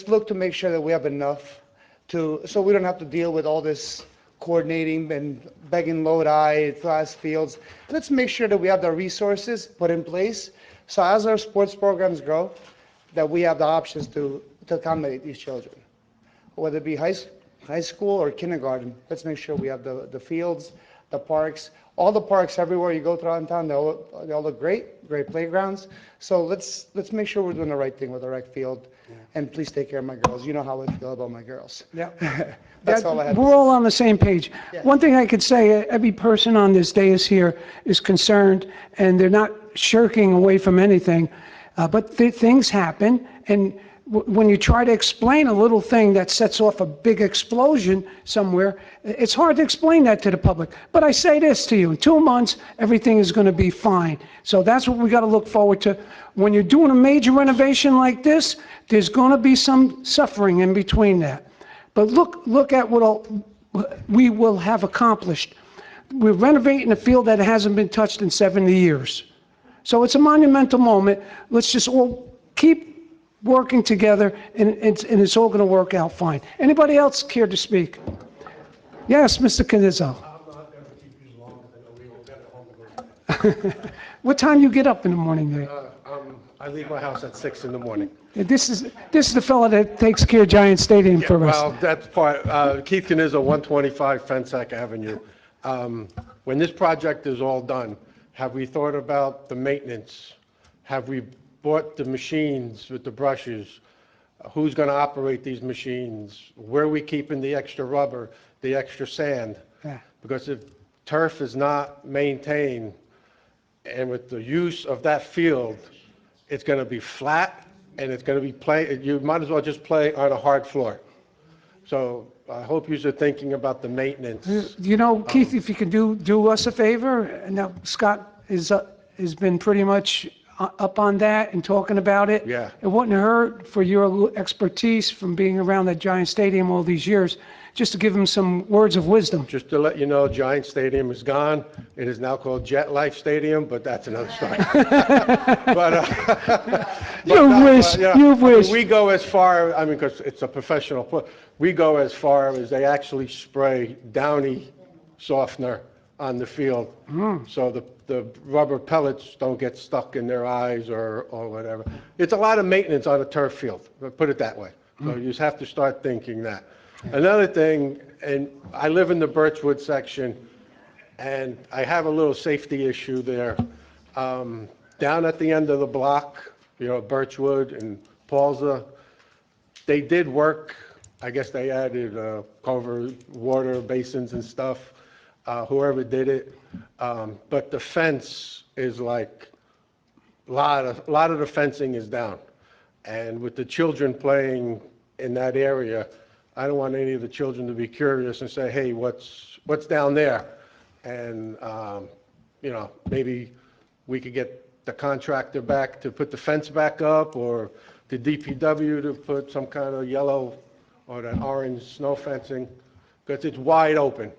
look to make sure that we have enough so we don't have to deal with all this coordinating and begging Lodi, glass fields. Let's make sure that we have the resources put in place, so as our sports programs grow, that we have the options to accommodate these children. Whether it be high school or kindergarten, let's make sure we have the fields, the parks, all the parks everywhere you go throughout town, they all look great playgrounds. So let's make sure we're doing the right thing with the rec field. And please take care of my girls. You know how I feel about my girls. Yeah. That's all I have to We're all on the same page. Yeah. One thing I could say, every person on this dais here is concerned, and they're not shirking away from anything. But things happen, and when you try to explain a little thing that sets off a big explosion somewhere, it's hard to explain that to the public. But I say this to you, in 2 months, everything is going to be fine. So that's what we got to look forward to. When you're doing a major renovation like this, there's going to be some suffering in between that. But look at what we will have accomplished. We're renovating a field that hasn't been touched in 70 years. So it's a monumental moment. Let's just all keep working together, and it's all going to work out fine. Anybody else care to speak? Yes, Mr. Canizzo. What time do you get up in the morning, Dave? I leave my house at 6 in the morning. This is the fellow that takes care of Giant Stadium for us. Well, that's part, Keith Canizzo, 125 Fensack Avenue. When this project is all done, have we thought about the maintenance? Have we bought the machines with the brushes? Who's going to operate these machines? Where are we keeping the extra rubber, the extra sand? Yeah. Because if turf is not maintained, and with the use of that field, it's going to be flat, and it's going to be you might as well just play on a hard floor. So I hope you're thinking about the maintenance. You know, Keith, if you could do us a favor, now Scott has been pretty much up on that and talking about it. Yeah. It wouldn't hurt for your expertise from being around that Giant Stadium all these years, just to give him some words of wisdom. Just to let you know, Giant Stadium is gone. It is now called Jet Life Stadium, but that's another story. You wish. We go as far, because it's a professional, we go as far as they actually spray Downy softener on the field, so the rubber pellets don't get stuck in their eyes or whatever. It's a lot of maintenance on a turf field, put it that way. So you just have to start thinking that. Another thing, and I live in the Birchwood section, and I have a little safety issue there. Down at the end of the block, Birchwood and Paulsa, they did work. I guess they added cover water basins and stuff, whoever did it. But the fence is like, a lot of the fencing is down. And with the children playing in that area, I don't want any of the children to be curious and say, hey, what's down there? And, maybe we could get the contractor back to put the fence back up, or the DPW to put some kind of yellow or that orange snow fencing, because it's wide open,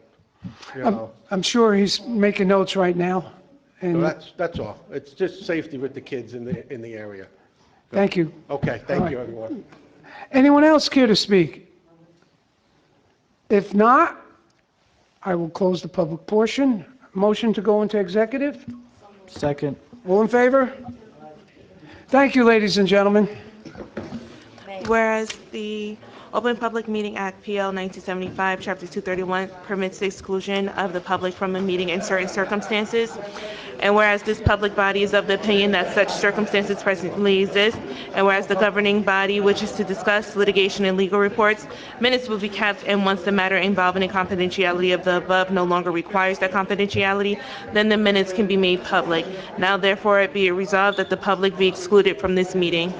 I'm sure he's making notes right now. So And that's all. It's just safety with the kids in the area. thank you. Okay, thank you, everyone. Anyone else care to speak? If not, I will close the public portion. Motion to go into executive? Second. All in favor? Thank you, ladies and gentlemen. Whereas the Open Public Meeting Act, PL 1975, Chapter 231, permits the exclusion of the public from a meeting in certain circumstances, and whereas this public body is of the opinion that such circumstances presently exist, and whereas the governing body wishes to discuss litigation and legal reports, minutes will be kept, and once the matter involving the confidentiality of the above no longer requires that confidentiality, then the minutes can be made public. Now therefore it be resolved that the public be excluded from this meeting.